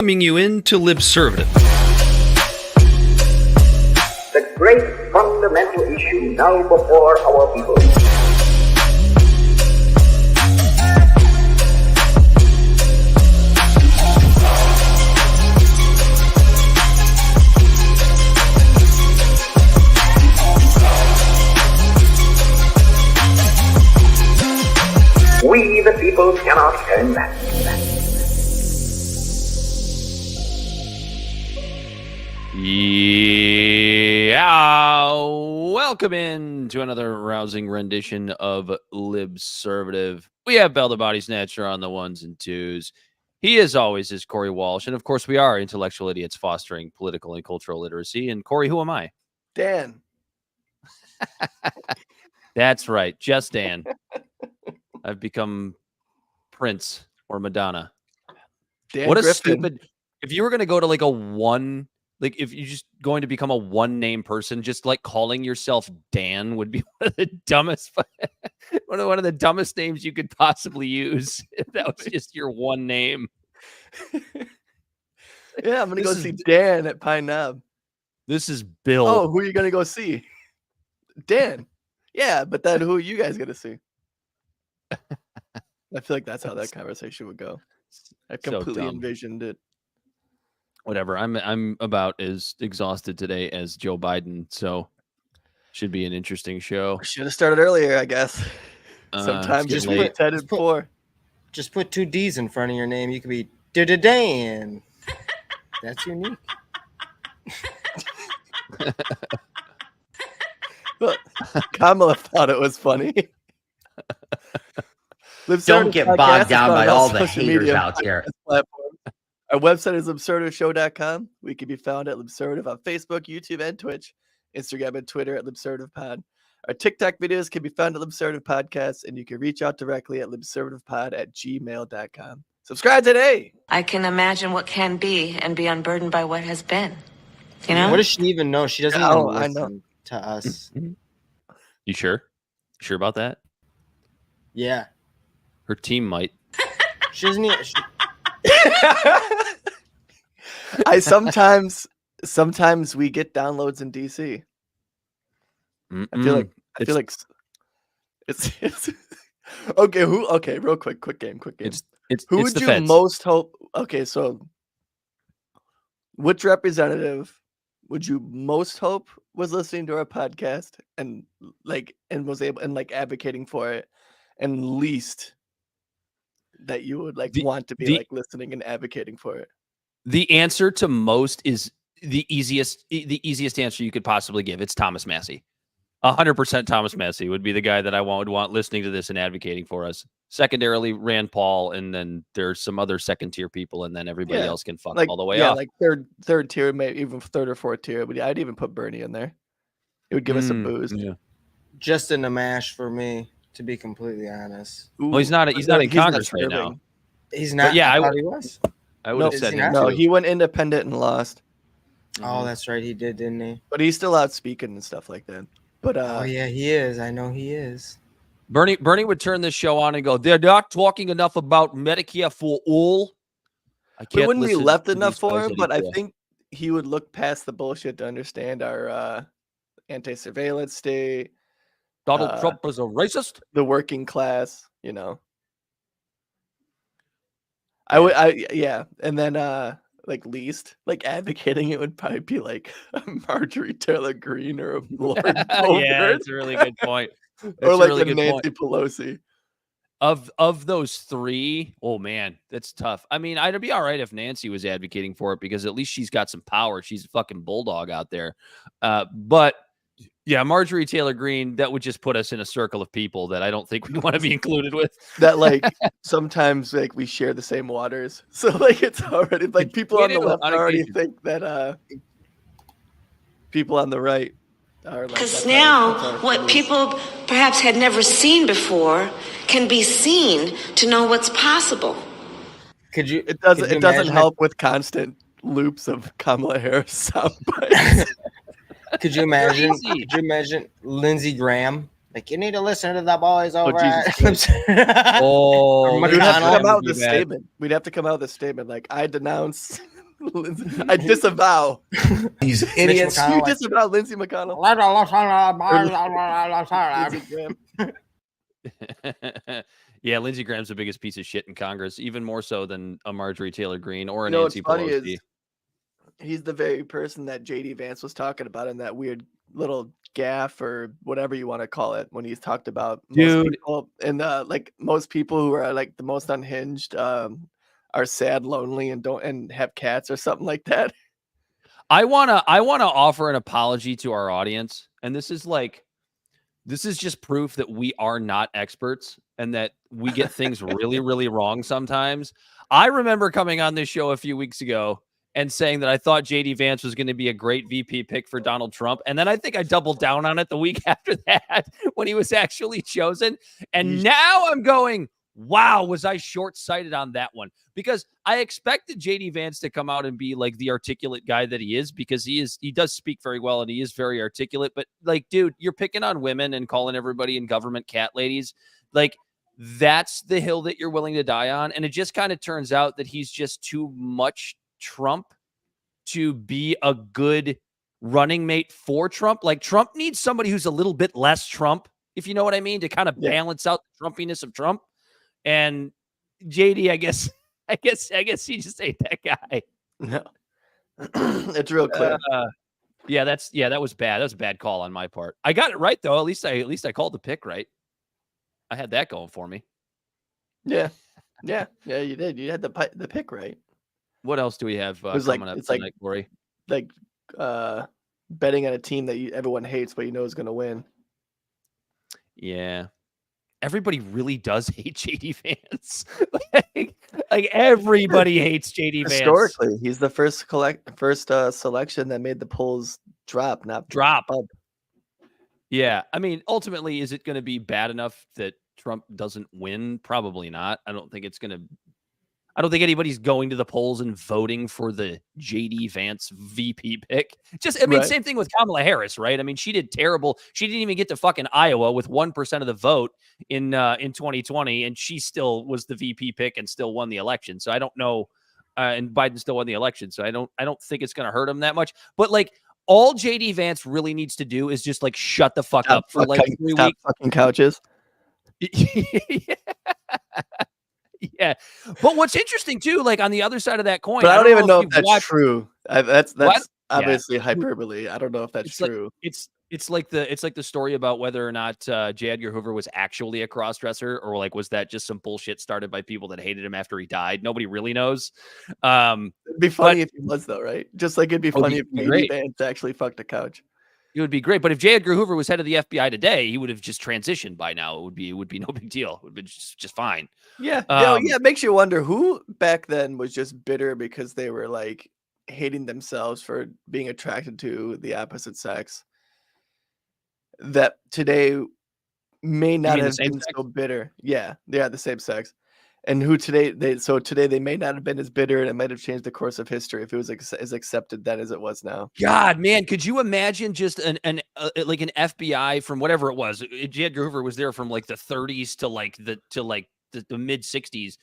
Welcoming you into Libservative. The great fundamental issue now before our people. We, the people, cannot turn back. Yeah, welcome in to another rousing rendition of Libservative. We have Bell the Bodysnatcher on the ones and twos. He, as always, is Corey Walsh. And, of course, we are intellectual idiots fostering political and cultural literacy. And, Corey, who am I? Dan. That's right. Just Dan. I've become Prince or Madonna. Dan What a Griffin. stupid... If you were going to go to like a one... Like, if you're just going to become a one-name person, just like calling yourself Dan would be one of the dumbest, one of the dumbest names you could possibly use. If that was just your one name. Yeah, I'm gonna go see Dan at Pine Knob. This is Bill. Oh, who are you gonna go see? Dan. Yeah, but then who are you guys gonna see? I feel like that's how that conversation would go. I completely envisioned it. Whatever. I'm about as exhausted today as Joe Biden, so should be an interesting show. Should have started earlier, I guess. Sometimes just just put 10 and 4. Just put 2 D's in front of your name. You could be Dan. That's unique. Look, Kamala thought it was funny. Don't get bogged down by all the haters out there. Our website is libservativeshow.com. We can be found at Libservative on Facebook, YouTube, and Twitch. Instagram and Twitter at LibservativePod. Our TikTok videos can be found at Libservative Podcasts, and you can reach out directly at libservativepod@gmail.com. Subscribe today. I can imagine what can be and be unburdened by what has been. You know? What does she even know? She doesn't even listen to us. You sure? Sure about that? Yeah. Her team might. She doesn't even... I sometimes we get downloads in DC. I feel like it's okay. Real quick game. Who would you most hope? Okay, so which representative would you most hope was listening to our podcast and was able and advocating for it, and least that you would want to be listening and advocating for it? The answer to most is the easiest answer you could possibly give. It's Thomas Massey. 100% Thomas Massey would be the guy that I would want listening to this and advocating for us. Secondarily, Rand Paul, and then there's some other second tier people, and then everybody else can fuck all the way up. Like third tier, maybe even third or fourth tier. But I'd even put Bernie in there. It would give us a boost. Yeah. Just in the mash for me, to be completely honest. Well, he's not in Congress right now. He's not. But yeah, I thought he was. I would have said him. No, he went independent and lost. Oh, that's right, he did, didn't he? But he's still out speaking and stuff like that. But oh yeah, he is. I know he is. Bernie would turn this show on and go, "They're not talking enough about Medicare for all." It wouldn't be left enough for him, but I think he would look past the bullshit to understand our anti-surveillance state. Donald Trump is a racist. The working class, you know. Yeah. And then least advocating it would probably be Marjorie Taylor Greene or a Lord yeah, that's a really good point. Or really Nancy Pelosi. Of those three, oh man, that's tough. I mean, I'd be all right if Nancy was advocating for it because at least she's got some power. She's a fucking bulldog out there. But yeah, Marjorie Taylor Greene, that would just put us in a circle of people that I don't think we want to be included with. That sometimes we share the same waters. So it's already people on the left already think that people on the right are because now what people perhaps had never seen before can be seen to know what's possible. It doesn't help with constant loops of Kamala Harris soundbites. Could you imagine? Could you imagine Lindsey Graham Like, you need to listen to the boys over Jesus at... Oh, We'd have to McConnell. come out with a statement. We'd have to come out with a statement like, I denounce, I disavow. These idiots. McConnell, You like- disavow Lindsey McConnell. Yeah, Lindsey Graham's the biggest piece of shit in Congress, even more so than a Marjorie Taylor Greene or a You know what's Nancy funny Pelosi. is he's the very person that JD Vance was talking about in that weird little gaffe or whatever you want to call it when he's talked about most Dude. people and like most people who are like the most unhinged are sad, lonely, and have cats or something like that. I wanna offer an apology to our audience, and this is just proof that we are not experts and that we get things really, really wrong sometimes. I remember coming on this show a few weeks ago and saying that I thought JD Vance was going to be a great VP pick for Donald Trump. And then I think I doubled down on it the week after that when he was actually chosen. And now I'm going, wow, was I short-sighted on that one? Because I expected JD Vance to come out and be like the articulate guy that he is, because he does speak very well and he is very articulate. But like, dude, you're picking on women and calling everybody in government cat ladies. Like, that's the hill that you're willing to die on. And it just kind of turns out that he's just too much Trump to be a good running mate for Trump. Like, Trump needs somebody who's a little bit less Trump, if you know what I mean, to kind of balance out the Trumpiness of Trump. And JD, I guess he just ain't that guy. No, it's real clear. That was bad. That was a bad call on my part. I got it right though. At least I called the pick right. I had that going for me. Yeah, you did. You had the pick right. What else do we have coming up tonight, Corey? Like betting on a team that everyone hates, but you know is going to win. Yeah. Everybody really does hate JD Vance. like everybody hates JD Vance. Historically, he's the first selection that made the polls drop, not up. Yeah. I mean, ultimately, is it going to be bad enough that Trump doesn't win? Probably not. I don't think anybody's going to the polls and voting for the JD Vance VP pick. Same thing with Kamala Harris, right? I mean, she did terrible. She didn't even get to fucking Iowa with 1% of the vote in 2020, and she still was the VP pick and still won the election. So I don't know. And Biden still won the election, so I don't think it's going to hurt him that much. But like, all JD Vance really needs to do is just like shut the fuck up for like 3 weeks. Fucking couches. Yeah, but what's interesting too, like on the other side of that coin, but I don't even know if that's true. That's what? obviously hyperbole. I don't know if that's true. It's like the story about whether or not J. Edgar Hoover was actually a cross-dresser, or like was that just some bullshit started by people that hated him after he died? Nobody really knows. It'd be funny if he was though, right? Just like it'd be funny if JD Vance actually fucked a couch. It would be great. But if J. Edgar Hoover was head of the FBI today, he would have just transitioned by now. It would be no big deal. It would be just fine. Yeah. It makes you wonder who back then was just bitter because they were like hating themselves for being attracted to the opposite sex. That today may not have been so bitter. Yeah, the same sex. And who today they may not have been as bitter, and it might have changed the course of history if it was as accepted then as it was now. God, man, could you imagine just an FBI from whatever it was? J. Edgar Hoover was there from like the 30s to the mid 60s.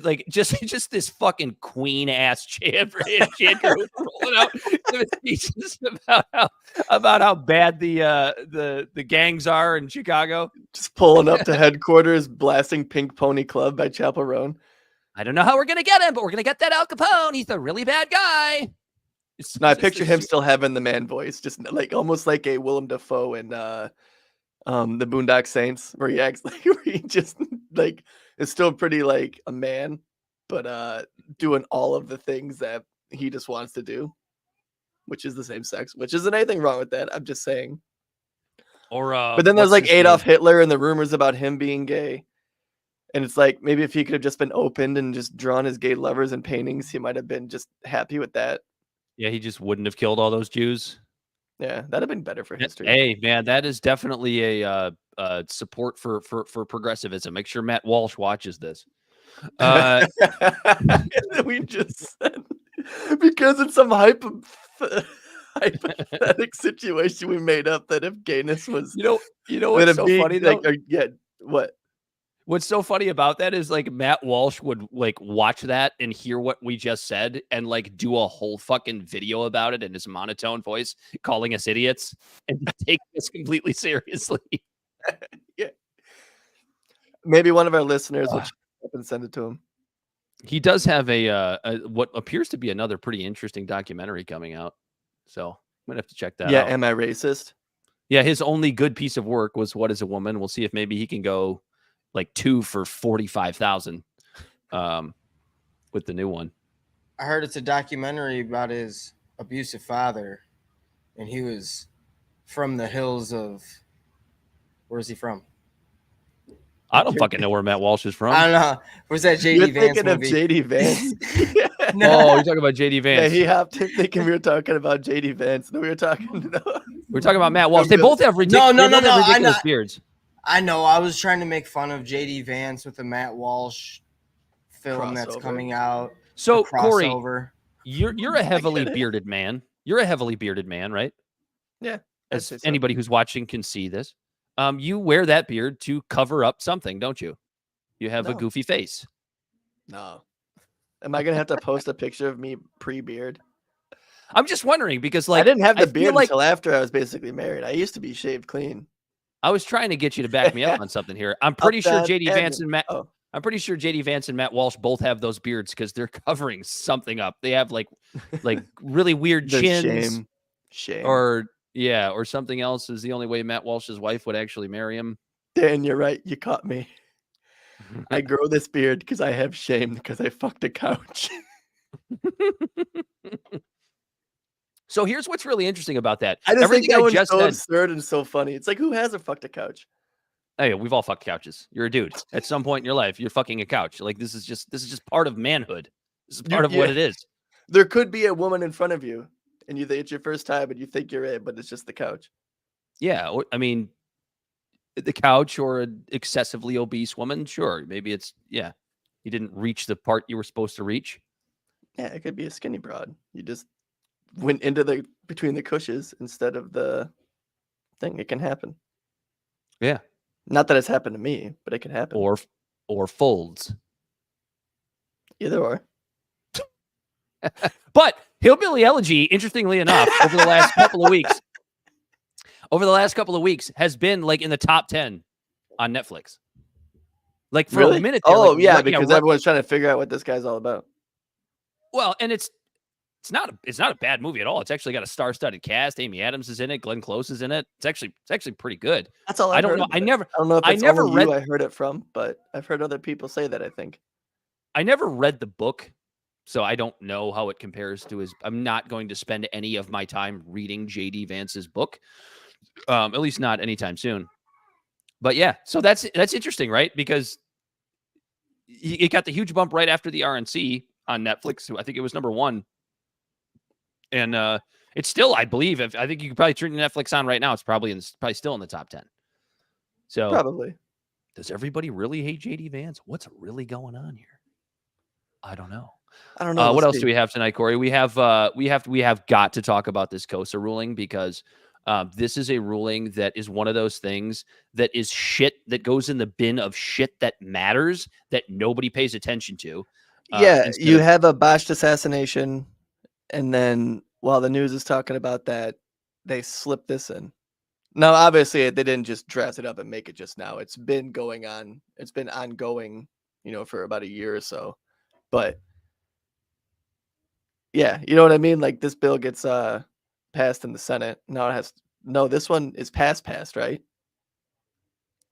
Like just this fucking queen ass J. Edgar Hoover rolling out speeches about how bad the gangs are in Chicago. Just pulling up to headquarters, blasting Pink Pony Club by Chappell Roan. I don't know how we're gonna get him, but we're gonna get that Al Capone. He's a really bad guy. I picture him still having the man voice, just like almost like a Willem Dafoe in the Boondock Saints, where he acts like where he just like is still pretty like a man, but doing all of the things that he just wants to do, which is the same sex, which isn't anything wrong with that. I'm just saying. Or but then there's like Adolf Hitler and the rumors about him being gay. And it's like, maybe if he could have just been opened and just drawn his gay lovers and paintings, he might have been just happy with that. Yeah, he just wouldn't have killed all those Jews. Yeah, that'd have been better for history. Hey, man, that is definitely a support for progressivism. Make sure Matt Walsh watches this. We just said because it's some hypothetical situation we made up that if gayness was, You know what's so funny though? What? What's so funny about that is like Matt Walsh would like watch that and hear what we just said and like do a whole fucking video about it in his monotone voice, calling us idiots and take us completely seriously. Yeah. Maybe one of our listeners will check up and send it to him. He does have a what appears to be another pretty interesting documentary coming out. So I'm gonna have to check that out. Yeah, am I racist? Yeah, his only good piece of work was What Is a Woman? We'll see if maybe he can go like 2 for 45,000 with the new one. I heard it's a documentary about his abusive father, and he was from the hills of, where's he from? I don't fucking know where Matt Walsh is from. I don't know. Was that JD You're Vance thinking movie? of JD Vance. Oh, you're talking about JD Vance. Yeah, he hopped in thinking we were talking about JD Vance. No, we were talking. We're talking about Matt Walsh. They both have ridiculous beards. I know. I was trying to make fun of JD Vance with the Matt Walsh film that's coming out. So Corey, you're a heavily bearded man. You're a heavily bearded man, right? Yeah. As anybody who's watching can see this. You wear that beard to cover up something, don't you? You have a goofy face. No. Am I gonna have to post a picture of me pre-beard? I'm just wondering because like I didn't have the beard until after I was basically married. I used to be shaved clean. I was trying to get you to back me up on something here. I'm pretty sure JD Vance and Matt. I'm pretty sure JD Vance and Matt Walsh both have those beards because they're covering something up. They have like really weird chins, shame, or something else is the only way Matt Walsh's wife would actually marry him. Dan, you're right. You caught me. I grow this beard because I have shame because I fucked a couch. So here's what's really interesting about that. I just think that one's so absurd and so funny. It's like, who hasn't fucked a couch? Hey, we've all fucked couches. You're a dude. At some point in your life, you're fucking a couch. Like this is just part of manhood. This is part of what it is. There could be a woman in front of you, and it's your first time, and you think you're it, but it's just the couch. Yeah, I mean, the couch or an excessively obese woman. Sure, maybe it's you didn't reach the part you were supposed to reach. Yeah, it could be a skinny broad. You just went into between the cushions instead of the thing. It can happen. Yeah. Not that it's happened to me, but it can happen. Or folds. Either or. But Hillbilly Elegy, interestingly enough, over the last couple of weeks, has been like in the top 10 on Netflix. Like for a minute. Oh, like, yeah, because everyone's trying to figure out what this guy's all about. Well, and it's not a bad movie at all. It's actually got a star-studded cast. Amy Adams is in it. Glenn Close is in it. It's actually pretty good. That's all I don't know. I don't know if it's only you I heard it from, but I've heard other people say that. I think I never read the book, so I don't know how it compares to his. I'm not going to spend any of my time reading J.D. Vance's book, at least not anytime soon. But yeah, so that's interesting, right? Because it got the huge bump right after the RNC on Netflix. I think it was number 1. And it's still, I believe, I think you could probably turn Netflix on right now. It's probably still in the top 10. So probably. Does everybody really hate JD Vance? What's really going on here? I don't know. What else do we have tonight, Corey? We have got to talk about this KOSA ruling because this is a ruling that is one of those things that is shit that goes in the bin of shit that matters that nobody pays attention to. You have a botched assassination. And then while the news is talking about that, they slip this in. Now, obviously, they didn't just dress it up and make it just now. It's been going on. It's been ongoing, for about a year or so. But yeah, you know what I mean? Like this bill gets passed in the Senate. Now this one is passed, right?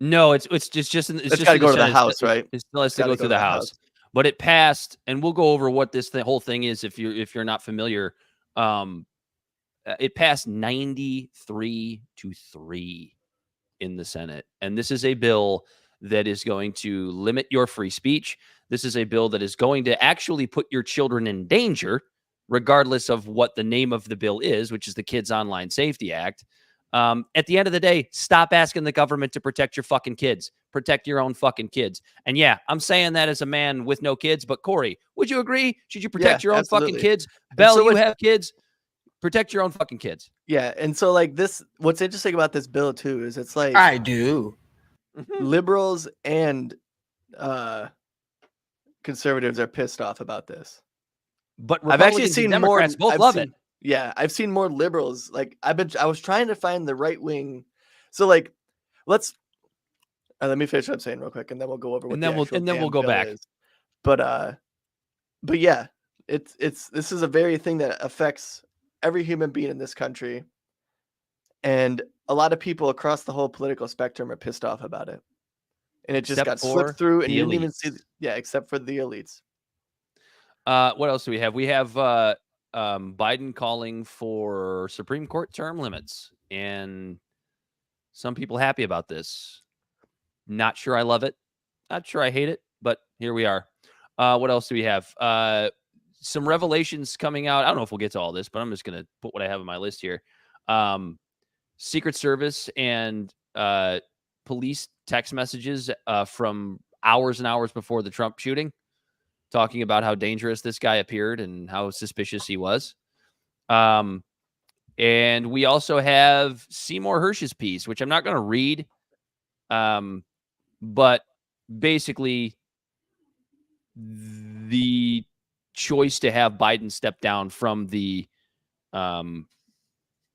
No, it's just it's got to go to the House, right? It still has to go through the House. But it passed, and we'll go over what this whole thing is if you're not familiar. It passed 93-3 in the Senate, and this is a bill that is going to limit your free speech. This is a bill that is going to actually put your children in danger, regardless of what the name of the bill is, which is the Kids Online Safety Act. At the end of the day, stop asking the government to protect your fucking kids. Protect your own fucking kids. And yeah, I'm saying that as a man with no kids, but Corey, would you agree? Should you protect your own fucking kids? Belle, you have kids. Protect your own fucking kids. Yeah, and so like this, what's interesting about this bill too is it's like I do. liberals and conservatives are pissed off about this. But I've actually Republicans seen and Democrats both love it. Yeah, I've seen more liberals. Like I was trying to find the right wing. So like, let me finish what I'm saying real quick, and then we'll go over what And then we'll go bill back. is. But yeah, this is a very thing that affects every human being in this country, and a lot of people across the whole political spectrum are pissed off about it, and it just got slipped through, and you didn't even see. Yeah, except for the elites. What else do we have? We have Biden calling for Supreme Court term limits, and some people happy about this. Not sure I love it. Not sure I hate it, but here we are. What else do we have? Some revelations coming out. I don't know if we'll get to all this, but I'm just going to put what I have on my list here. Secret Service and police text messages from hours and hours before the Trump shooting, talking about how dangerous this guy appeared and how suspicious he was. And we also have Seymore Hersh's piece, which I'm not going to read. But basically the choice to have Biden step down from the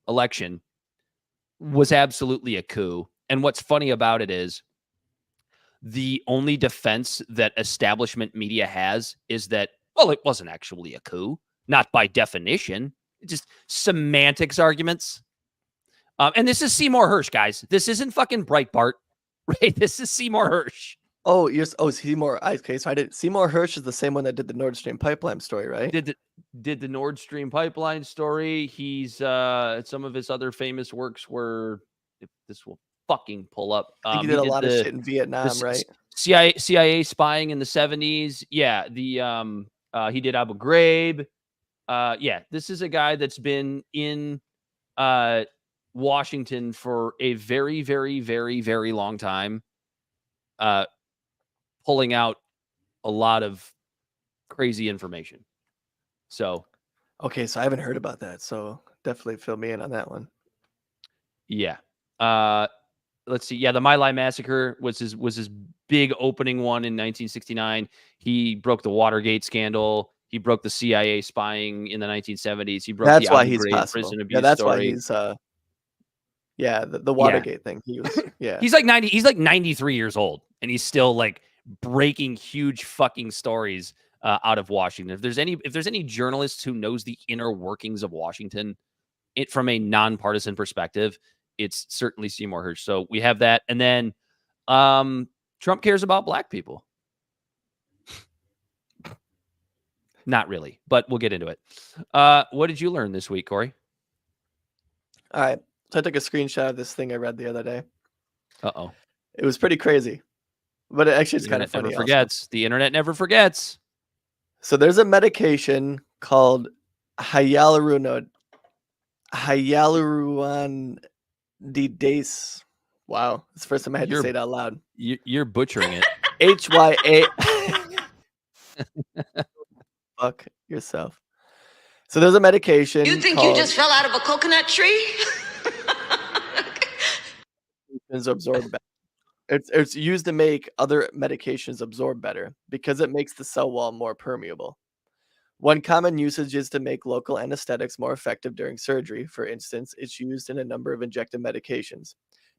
election was absolutely a coup. And what's funny about it is the only defense that establishment media has is that, well, it wasn't actually a coup, not by definition, just semantics arguments. And this is Seymore Hersh, guys. This isn't fucking Breitbart, right? This is Seymore Hersh. Oh, Seymore. Okay, so Seymore Hersh is the same one that did the Nord Stream pipeline story, right? Did the Nord Stream pipeline story. He's some of his other famous works were, if this will fucking pull up. I think he did a lot of shit in Vietnam, right? CIA spying in the 70s. Yeah, he did Abu Ghraib. Yeah, this is a guy that's been in Washington for a very, very, very, very long time, pulling out a lot of crazy information. So, okay, so I haven't heard about that. So definitely fill me in on that one. Yeah. Let's see. Yeah, the My Lai massacre was his big opening one in 1969. He broke the Watergate scandal. He broke the CIA spying in the 1970s. He broke that's the why Abu he's Ghraib possible. prison abuse Yeah, that's story. why he's the Watergate thing. He was He's like 90. He's like 93 years old, and he's still like breaking huge fucking stories out of Washington. If there's any journalists who knows the inner workings of Washington, from a nonpartisan perspective, it's certainly Seymore Hersh. So we have that, and then Trump cares about black people. Not really, but we'll get into it. What did you learn this week, Corey? All right. So I took a screenshot of this thing I read the other day. Uh-oh. It was pretty crazy, but it's kind of funny. Never forgets. The internet never forgets. So there's a medication called hyaluronidase. Wow, it's the first time I had to say it out loud. You're butchering it. HYA. Fuck yourself. So there's a medication. You think you just fell out of a coconut tree? Absorb better. It's used to make other medications absorb better because it makes the cell wall more permeable. One common usage is to make local anesthetics more effective during surgery. For instance, it's used in a number of injected medications.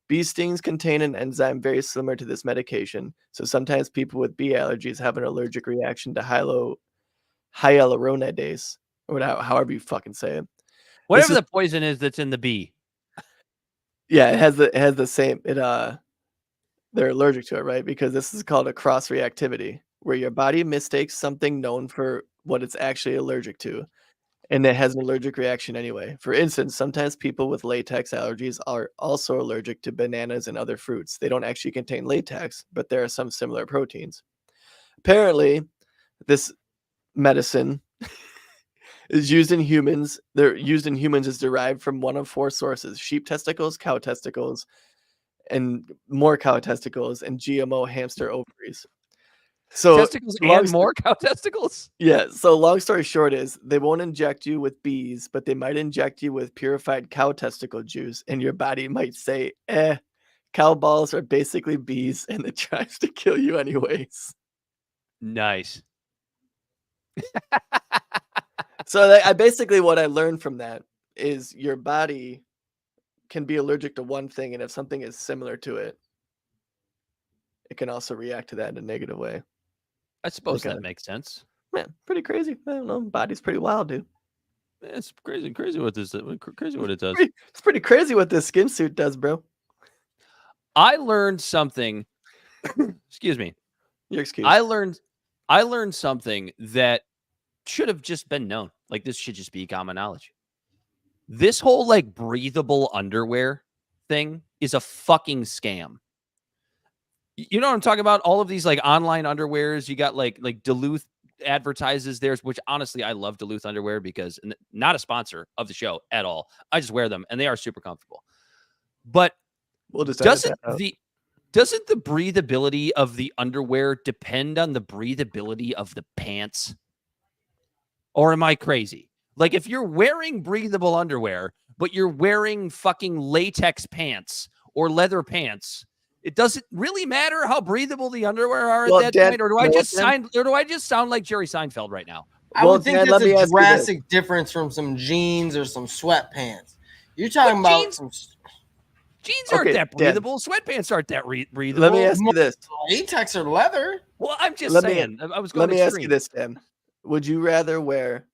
Bee stings contain an enzyme very similar to this medication, so sometimes people with bee allergies have an allergic reaction to hyaluronidase, or however you fucking say it. Whatever the poison is that's in the bee. Yeah, it has the same. They're allergic to it, right? Because this is called a cross reactivity, where your body mistakes something known for what it's actually allergic to, and it has an allergic reaction anyway. For instance, sometimes people with latex allergies are also allergic to bananas and other fruits. They don't actually contain latex, but there are some similar proteins. Apparently, this medicine is used in humans. They're used in humans is derived from one of four sources: sheep testicles, cow testicles, and more cow testicles, and GMO hamster ovaries. So testicles and more cow testicles? Yeah. So long story short is they won't inject you with bees, but they might inject you with purified cow testicle juice, and your body might say, cow balls are basically bees, and it tries to kill you anyways. Nice. So I basically what I learned from that is your body can be allergic to one thing, and if something is similar to it, it can also react to that in a negative way. I suppose that makes sense. Man, pretty crazy. I don't know. Body's pretty wild, dude. It's crazy what this crazy what it does. It's pretty crazy what this skin suit does, bro. I learned something. Excuse me. You're excused. I learned something that should have just been known. Like this should just be common knowledge. This whole like breathable underwear thing is a fucking scam. You know what I'm talking about? All of these like online underwears. You got like Duluth advertises theirs, which honestly I love Duluth underwear because not a sponsor of the show at all. I just wear them and they are super comfortable. But we'll just doesn't the breathability of the underwear depend on the breathability of the pants? Or am I crazy? Like if you're wearing breathable underwear, but you're wearing fucking latex pants or leather pants, it doesn't really matter how breathable the underwear are at that point, or do I just sound like Jerry Seinfeld right now? I would think that's a drastic difference from some jeans or some sweatpants. You're talking about jeans aren't that breathable. Sweatpants aren't that breathable. Let me ask you this: latex or leather? Well, I'm just saying. I was going. Let me ask you this, Dan. Would you rather wear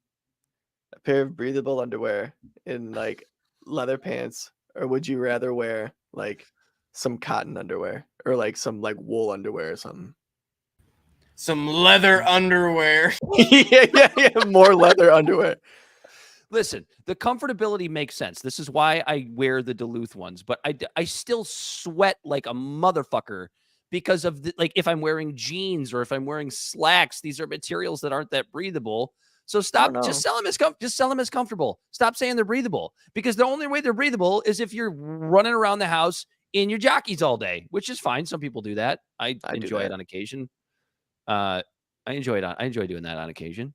a pair of breathable underwear in like leather pants, or would you rather wear like some cotton underwear or like some like wool underwear or something? Some leather underwear. yeah. More leather underwear. Listen, the comfortability makes sense. This is why I wear the Duluth ones, but I still sweat like a motherfucker because of the, like if I'm wearing jeans or if I'm wearing slacks, these are materials that aren't that breathable. So stop, just sell them as comfortable. Stop saying they're breathable, because the only way they're breathable is if you're running around the house in your jockeys all day, which is fine. Some people do that. I enjoy it on occasion. I enjoy doing that on occasion.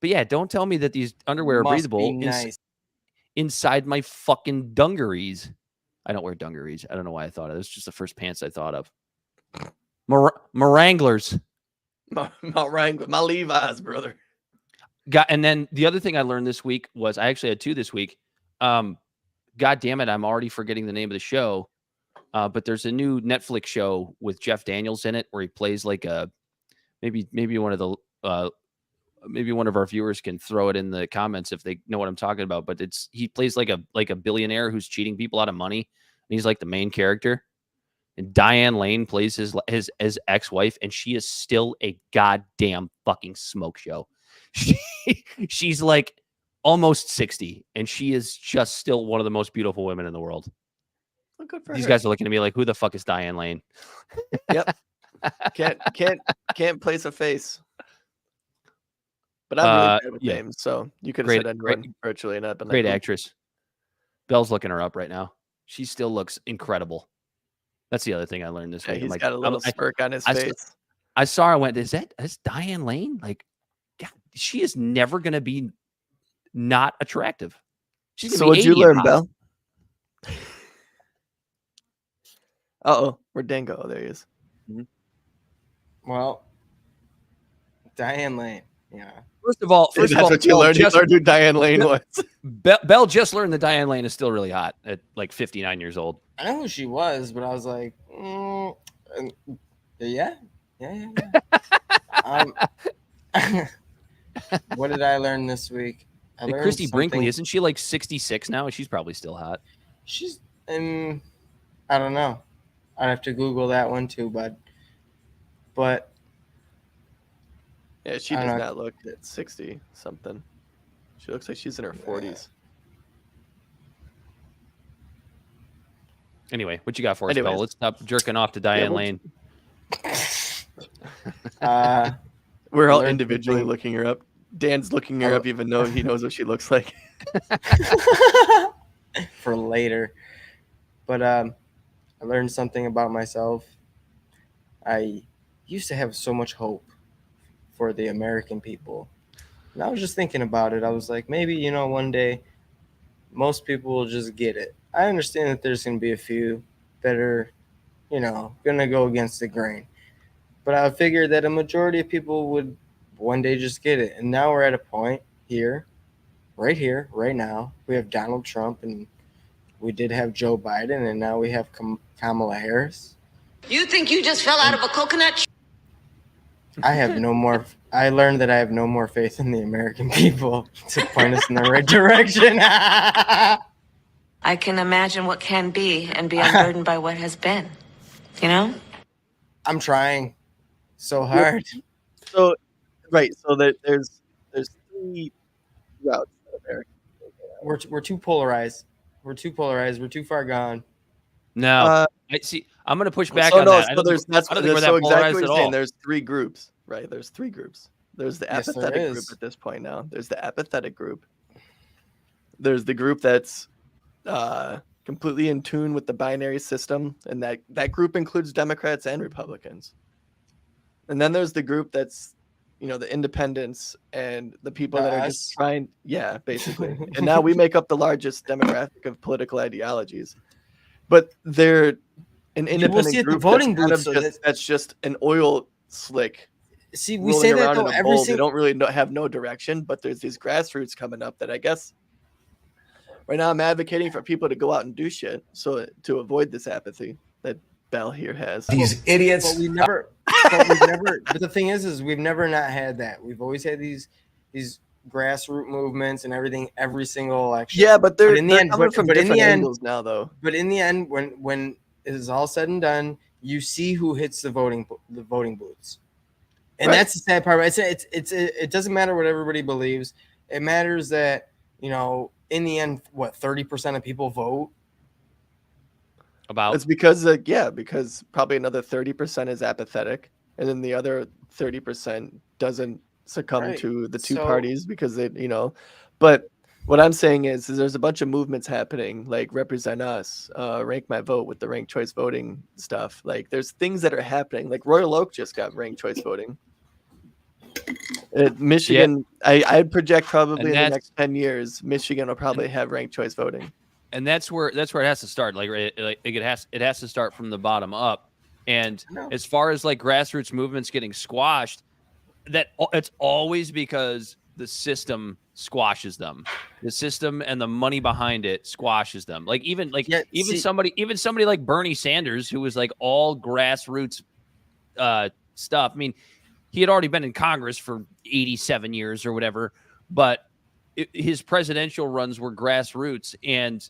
But yeah, don't tell me that these underwear are breathable inside my fucking dungarees. I don't wear dungarees. I don't know why I thought of it. It's just the first pants I thought of. Wranglers. My Levi's, brother. And then the other thing I learned this week was I actually had two this week. God damn it, I'm already forgetting the name of the show. But there's a new Netflix show with Jeff Daniels in it where he plays like a maybe one of our viewers can throw it in the comments if they know what I'm talking about. But he plays like a billionaire who's cheating people out of money, and he's like the main character. And Diane Lane plays his ex-wife, and she is still a goddamn fucking smoke show. She's like almost 60, and she is just still one of the most beautiful women in the world. Well, good for These her. guys are looking at me like, who the fuck is Diane Lane? Yep. Can't place a face. But I'm really bad with names, so you could have said anyone virtually, and I've been great actress. Bell's looking her up right now. She still looks incredible. That's the other thing I learned this week. He's got a little smirk on his face. I saw her. I went, is Diane Lane? Like, God, she is never going to be not attractive. She's so what'd you learn, Bell? Where'd Dan go? Oh, there he is. Mm-hmm. Well, Diane Lane. Yeah. First of all, what you learned. You learned who Diane Lane was. Bell just learned that Diane Lane is still really hot at like 59 years old. I know who she was, but I was like, yeah. What did I learn this week? Christy Brinkley, isn't she like 66 now? She's probably still hot. She's I don't know. I'd have to Google that one too, bud. But yeah, she does not look at 60 something. She looks like she's in her 40s. Anyway, what you got for us, Bell? Let's stop jerking off to Diane Lane. We're all individually looking her up. Dan's looking her up even though he knows what she looks like. For later. But I learned something about myself. I used to have so much hope for the American people. And I was just thinking about it. I was like, maybe, one day most people will just get it. I understand that there's going to be a few that are, going to go against the grain. But I figured that a majority of people would one day just get it. And now we're at a point right now, we have Donald Trump, and we did have Joe Biden, and now we have Kamala Harris. You think you just fell out of a coconut? I learned that I have no more faith in the American people to point us in the right direction. I can imagine what can be and be unburdened by what has been. I'm trying so hard. So, right. So there's 3 routes that America. We're too polarized. We're too far gone. No, I see. I'm going to push back So on no, that. so I don't think we're that so exactly polarized what at you're saying. all. There's 3 groups, right? There's 3 groups. There's the Yes, there apathetic group is. at this point now. There's the apathetic group. There's the group that's completely in tune with the binary system, and that group includes Democrats and Republicans. And then there's the group that's, the independents and the people that are just trying, basically. And now we make up the largest demographic of political ideologies. But they're an independent see at the group voting that's, booths, that's just an oil slick. See, we rolling say that around though in a every bowl. They single. don't really have no direction, but there's these grassroots coming up that I guess right now I'm advocating for people to go out and do shit so to avoid this apathy that Bell here has. These idiots. But But the thing is we've never not had that. We've always had these grassroots movements and everything every single election. Yeah, but they're in the end, coming from but in different the end, angles now, though. But in the end, when it is all said and done, you see who hits the voting booths, and Right. that's the sad part. It doesn't matter what everybody believes. It matters that in the end, 30% of people vote. About It's because because probably another 30% is apathetic, and then the other 30% doesn't succumb Right. to the 2 So- parties because they, But what I'm saying is there's a bunch of movements happening, like Represent Us, Rank My Vote with the ranked choice voting stuff. Like there's things that are happening. Like Royal Oak just got ranked choice voting. Michigan, I'd project probably in the next 10 years, Michigan will probably have ranked choice voting. and that's where it has to start. It has to start from the bottom up. And as far as like grassroots movements getting squashed, that it's always because the system squashes them. The system and the money behind it squashes them. Even somebody like Bernie Sanders, who was like all grassroots stuff. I mean, he had already been in Congress for 87 years or whatever, but his presidential runs were grassroots, and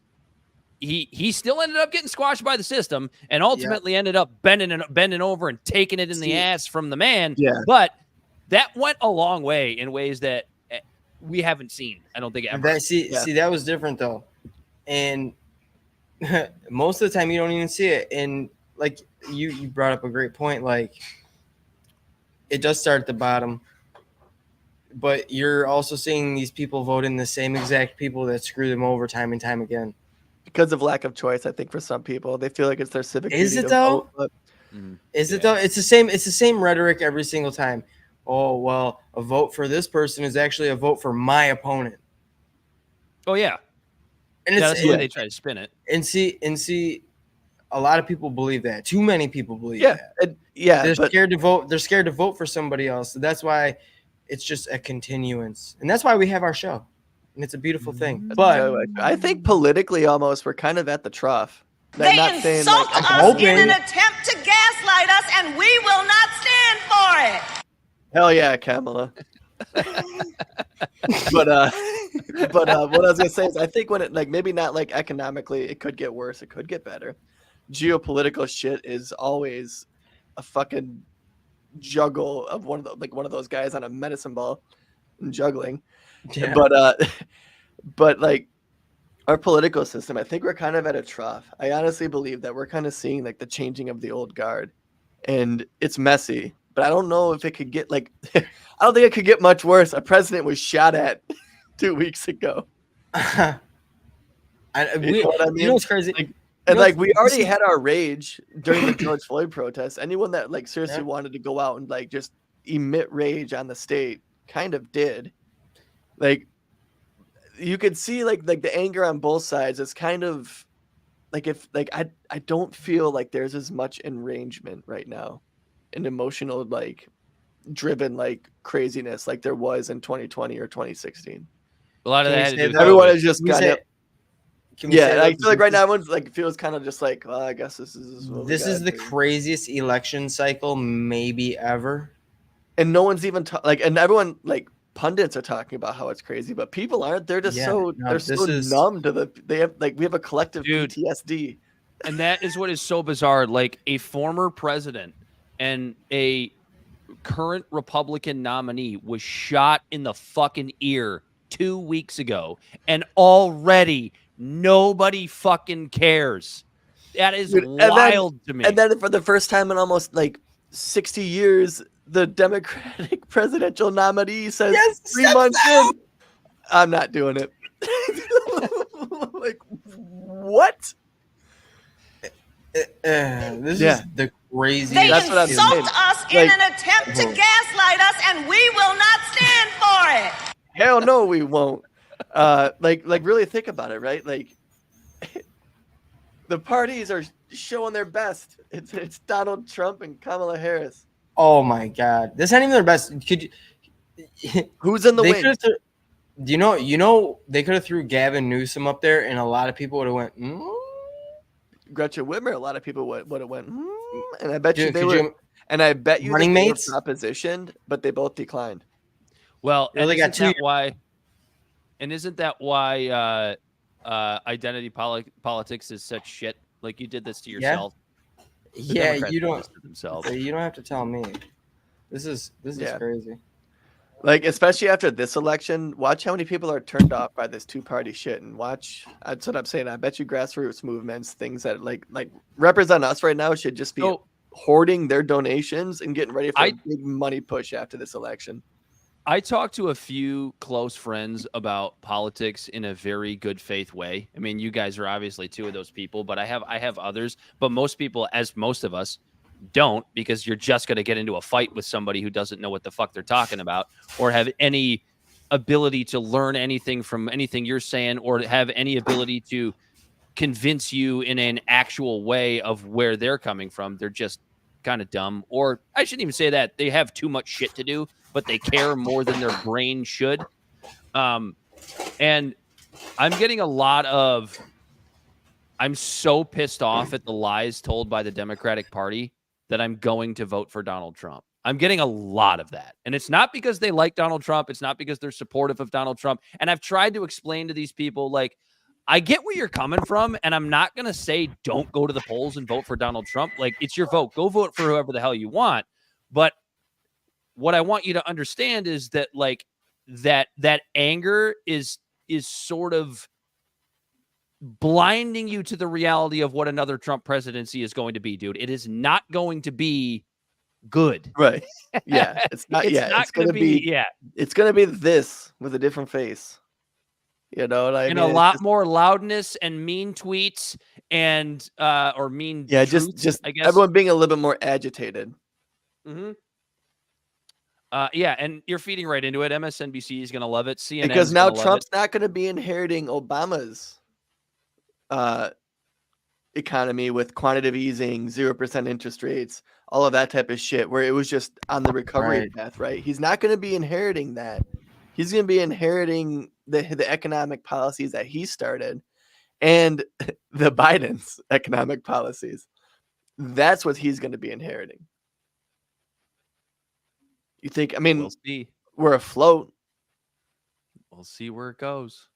he still ended up getting squashed by the system, and ultimately ended up bending over and taking it in the ass from the man. Yeah. But that went a long way in ways that we haven't seen, I don't think, ever. See, that was different though, and most of the time you don't even see it. And like you brought up a great point. Like it does start at the bottom, but you're also seeing these people vote in the same exact people that screw them over time and time again. Because of lack of choice, I think for some people, they feel like it's their civic duty. Is it to though? vote, Is it though? It's the same. It's the same rhetoric every single time. Oh well, a vote for this person is actually a vote for my opponent. Oh yeah, and that's the way they try to spin it. And see, a lot of people believe that. Too many people believe that. They're scared to vote. They're scared to vote for somebody else. So that's why it's just a continuance, and that's why we have our show. And it's a beautiful thing. But I think politically, almost we're kind of at the trough. They insult us in an attempt to gaslight us, and we will not stand for it. Hell yeah, Kamala. but what I was gonna say is I think when it maybe not economically, it could get worse, it could get better. Geopolitical shit is always a fucking juggle of one of those guys on a medicine ball and juggling. Yeah. But our political system, I think we're kind of at a trough. I honestly believe that we're kind of seeing the changing of the old guard, and it's messy. But I don't know if it could get I don't think it could get much worse. A president was shot at 2 weeks ago. You know what's crazy? And like we already had our rage during the George Floyd protests. Anyone that like seriously wanted to go out and like just emit rage on the state kind of did. Like you could see like the anger on both sides. It's kind of like if like I don't feel like there's as much arrangement right now, and emotional like driven like craziness like there was in 2020 or 2016. A lot of that had to do with everyone COVID. is just kind of I feel like right now everyone's like feels kind of just like, well, I guess this is the craziest election cycle maybe ever, and no one's even and everyone like pundits are talking about how it's crazy, but people aren't. They're just so numb to we have a collective PTSD, and that is what is so bizarre. Like a former president and a current Republican nominee was shot in the fucking ear 2 weeks ago, and already nobody fucking cares. That is wild to me. And then for the first time in almost like 60 years, the Democratic presidential nominee says 3 months in, I'm not doing it. Like, what? This is the craziest. They insult us in an attempt to gaslight us, and we will not stand for it. Hell no, we won't. Like really think about it, right? Like the parties are showing their best. It's Donald Trump and Kamala Harris. Oh my God, this ain't even their best. Who's in the wing? You know, they could have threw Gavin Newsom up there, and a lot of people would have went. Gretchen Whitmer, a lot of people would have went, and I bet they were. And I bet you running mates propositioned, but they both declined. Well, and they got why? And isn't that why identity politics is such shit? Like you did this to yourself. Yeah, you don't. You don't have to tell me. This is crazy. Like especially after this election, watch how many people are turned off by this two-party shit, and watch. That's what I'm saying. I bet you grassroots movements, things that like represent us right now, should just be hoarding their donations and getting ready for a big money push after this election. I talked to a few close friends about politics in a very good faith way. I mean, you guys are obviously two of those people, but I have others. But most people, as most of us, don't, because you're just going to get into a fight with somebody who doesn't know what the fuck they're talking about, or have any ability to learn anything from anything you're saying, or have any ability to convince you in an actual way of where they're coming from. They're just kind of dumb, or I shouldn't even say that. They have too much shit to do, but they care more than their brain should. And I'm getting a lot of, I'm so pissed off at the lies told by the Democratic Party that I'm going to vote for Donald Trump. I'm getting a lot of that. And it's not because they like Donald Trump. It's not because they're supportive of Donald Trump. And I've tried to explain to these people, like, I get where you're coming from, and I'm not going to say don't go to the polls and vote for Donald Trump. Like, it's your vote. Go vote for whoever the hell you want. But what I want you to understand is that, like, that anger is sort of blinding you to the reality of what another Trump presidency is going to be, dude. It is not going to be good. Right. Yeah. It's not. It's going to be. Yeah. It's going to be this with a different face. You know what I mean? And a lot more loudness and mean tweets and or mean. Yeah. Truths, just I guess. Everyone being a little bit more agitated. Mm-hmm. Yeah, and you're feeding right into it. MSNBC is going to love it. CNN because now Trump's not going to be inheriting Obama's economy with quantitative easing, 0% interest rates, all of that type of shit, where it was just on the recovery path, right? He's not going to be inheriting that. He's going to be inheriting the economic policies that he started and the Biden's economic policies. That's what he's going to be inheriting. You think, I mean, we'll see. We're afloat. We'll see where it goes.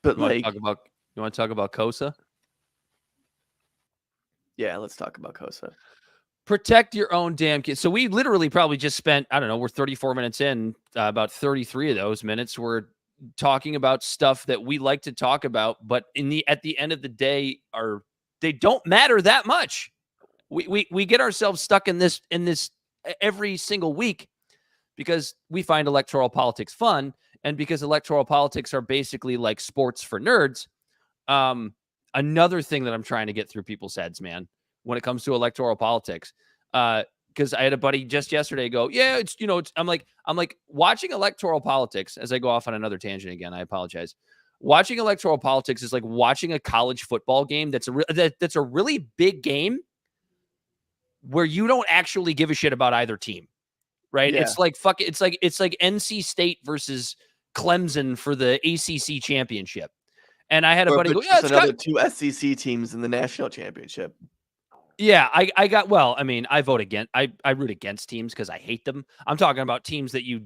But you want to talk about KOSA? Yeah, let's talk about KOSA. Protect your own damn kids. So we literally probably just spent, I don't know, we're 34 minutes in, about 33 of those minutes we're talking about stuff that we like to talk about, but at the end of the day, they don't matter that much. We get ourselves stuck in this every single week because we find electoral politics fun, and because electoral politics are basically like sports for nerds. another thing that I'm trying to get through people's heads, man, when it comes to electoral politics. Because I had a buddy just yesterday go, yeah, it's, you know, it's, I'm like watching electoral politics as I go off on another tangent again. I apologize. Watching electoral politics is like watching a college football game. That's a really big game where you don't actually give a shit about either team, right? Yeah. It's like it's like NC State versus Clemson for the ACC championship. And I had a buddy go, yeah, it's another two SEC teams in the national championship. Yeah, I got, well, I mean, I vote against, I root against teams because I hate them. I'm talking about teams that you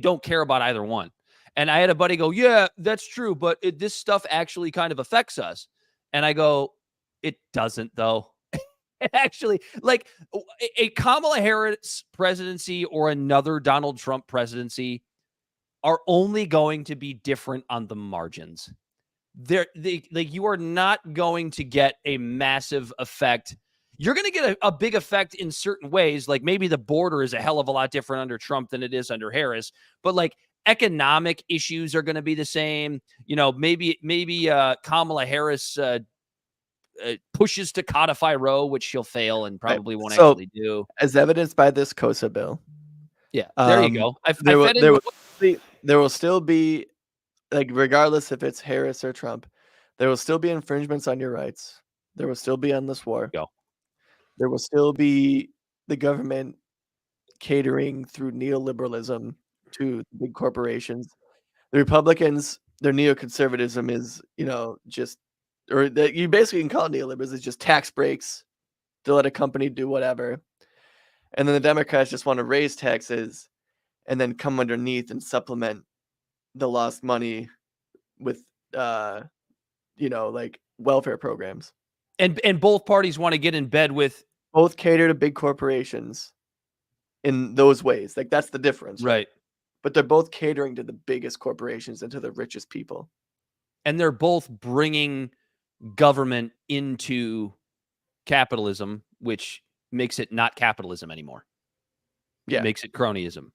don't care about either one. And I had a buddy go, yeah, that's true, but this stuff actually kind of affects us. And I go, it doesn't though. It actually, like a Kamala Harris presidency or another Donald Trump presidency are only going to be different on the margins. You are not going to get a massive effect. You're going to get a big effect in certain ways. Like maybe the border is a hell of a lot different under Trump than it is under Harris, but like economic issues are going to be the same. You know, maybe Kamala Harris pushes to codify Roe, which she'll fail and probably won't actually do. As evidenced by this KOSA bill. Yeah, there you go. There will still be, like, regardless if it's Harris or Trump, there will still be infringements on your rights. There will still be endless war. Go. There will still be the government catering through neoliberalism to big corporations. The Republicans, their neoconservatism is, you know, just, or that you basically can call it neoliberalism, it's just tax breaks to let a company do whatever. And then the Democrats just want to raise taxes and then come underneath and supplement the lost money with, you know, like welfare programs. And both parties want to get in bed with. Both cater to big corporations in those ways. Like that's the difference. Right. But they're both catering to the biggest corporations and to the richest people. And they're both bringing government into capitalism, which makes it not capitalism anymore. Yeah. It makes it cronyism.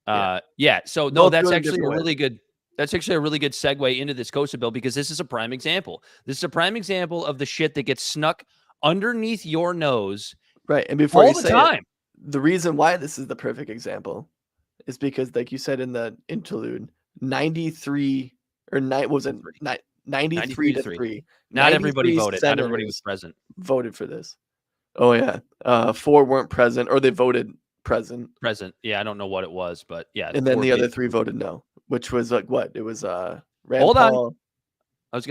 Yeah. So no, that's actually a really good segue into this KOSA bill, because this is a prime example. This is a prime example of the shit that gets snuck underneath your nose. Right. And before all you the say time. The reason why this is the perfect example is because, like you said in the interlude, 93 or 93 to 3. Not everybody voted. Not everybody was present. Voted for this. Oh yeah. 4 weren't present, or they voted present. Yeah, I don't know what it was, but yeah. And then the other 3 voted no, which was like what? It was Rand Hold Paul. on. I was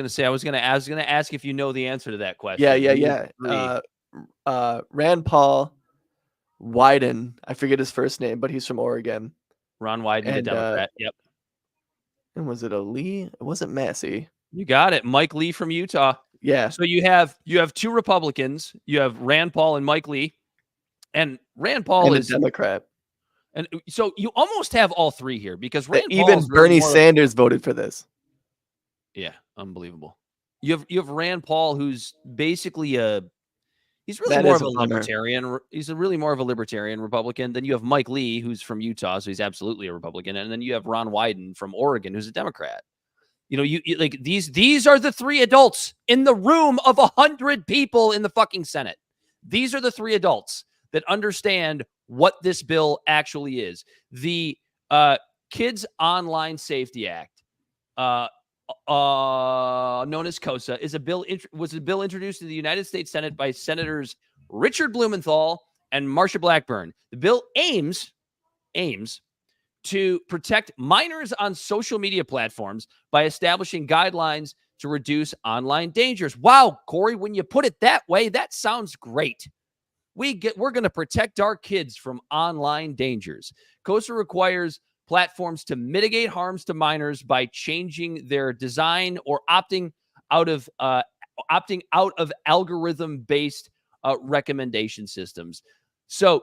gonna ask if you know the answer to that question. Yeah. Rand Paul, Wyden, I forget his first name, but he's from Oregon. Ron Wyden, the Democrat. Yep. And was it a Lee? It wasn't Massey. You got it. Mike Lee from Utah. Yeah. So you have 2 Republicans. You have Rand Paul and Mike Lee. And Rand Paul is a Democrat. And so you almost have all 3 here, because Rand even Bernie Sanders voted for this. Yeah, unbelievable. You have Rand Paul, who's basically he's really more of a libertarian. He's really more of a libertarian Republican. Then you have Mike Lee, who's from Utah, so he's absolutely a Republican. And then you have Ron Wyden from Oregon, who's a Democrat. You know, you like these are the 3 adults in the room of 100 people in the fucking Senate. These are the 3 adults that understand what this bill actually is. The Kids Online Safety Act, known as KOSA, was a bill introduced to the United States Senate by Senators Richard Blumenthal and Marsha Blackburn. The bill aims to protect minors on social media platforms by establishing guidelines to reduce online dangers. Wow, Corey, when you put it that way, that sounds great. We're going to protect our kids from online dangers. KOSA requires platforms to mitigate harms to minors by changing their design or opting out of algorithm-based recommendation systems. So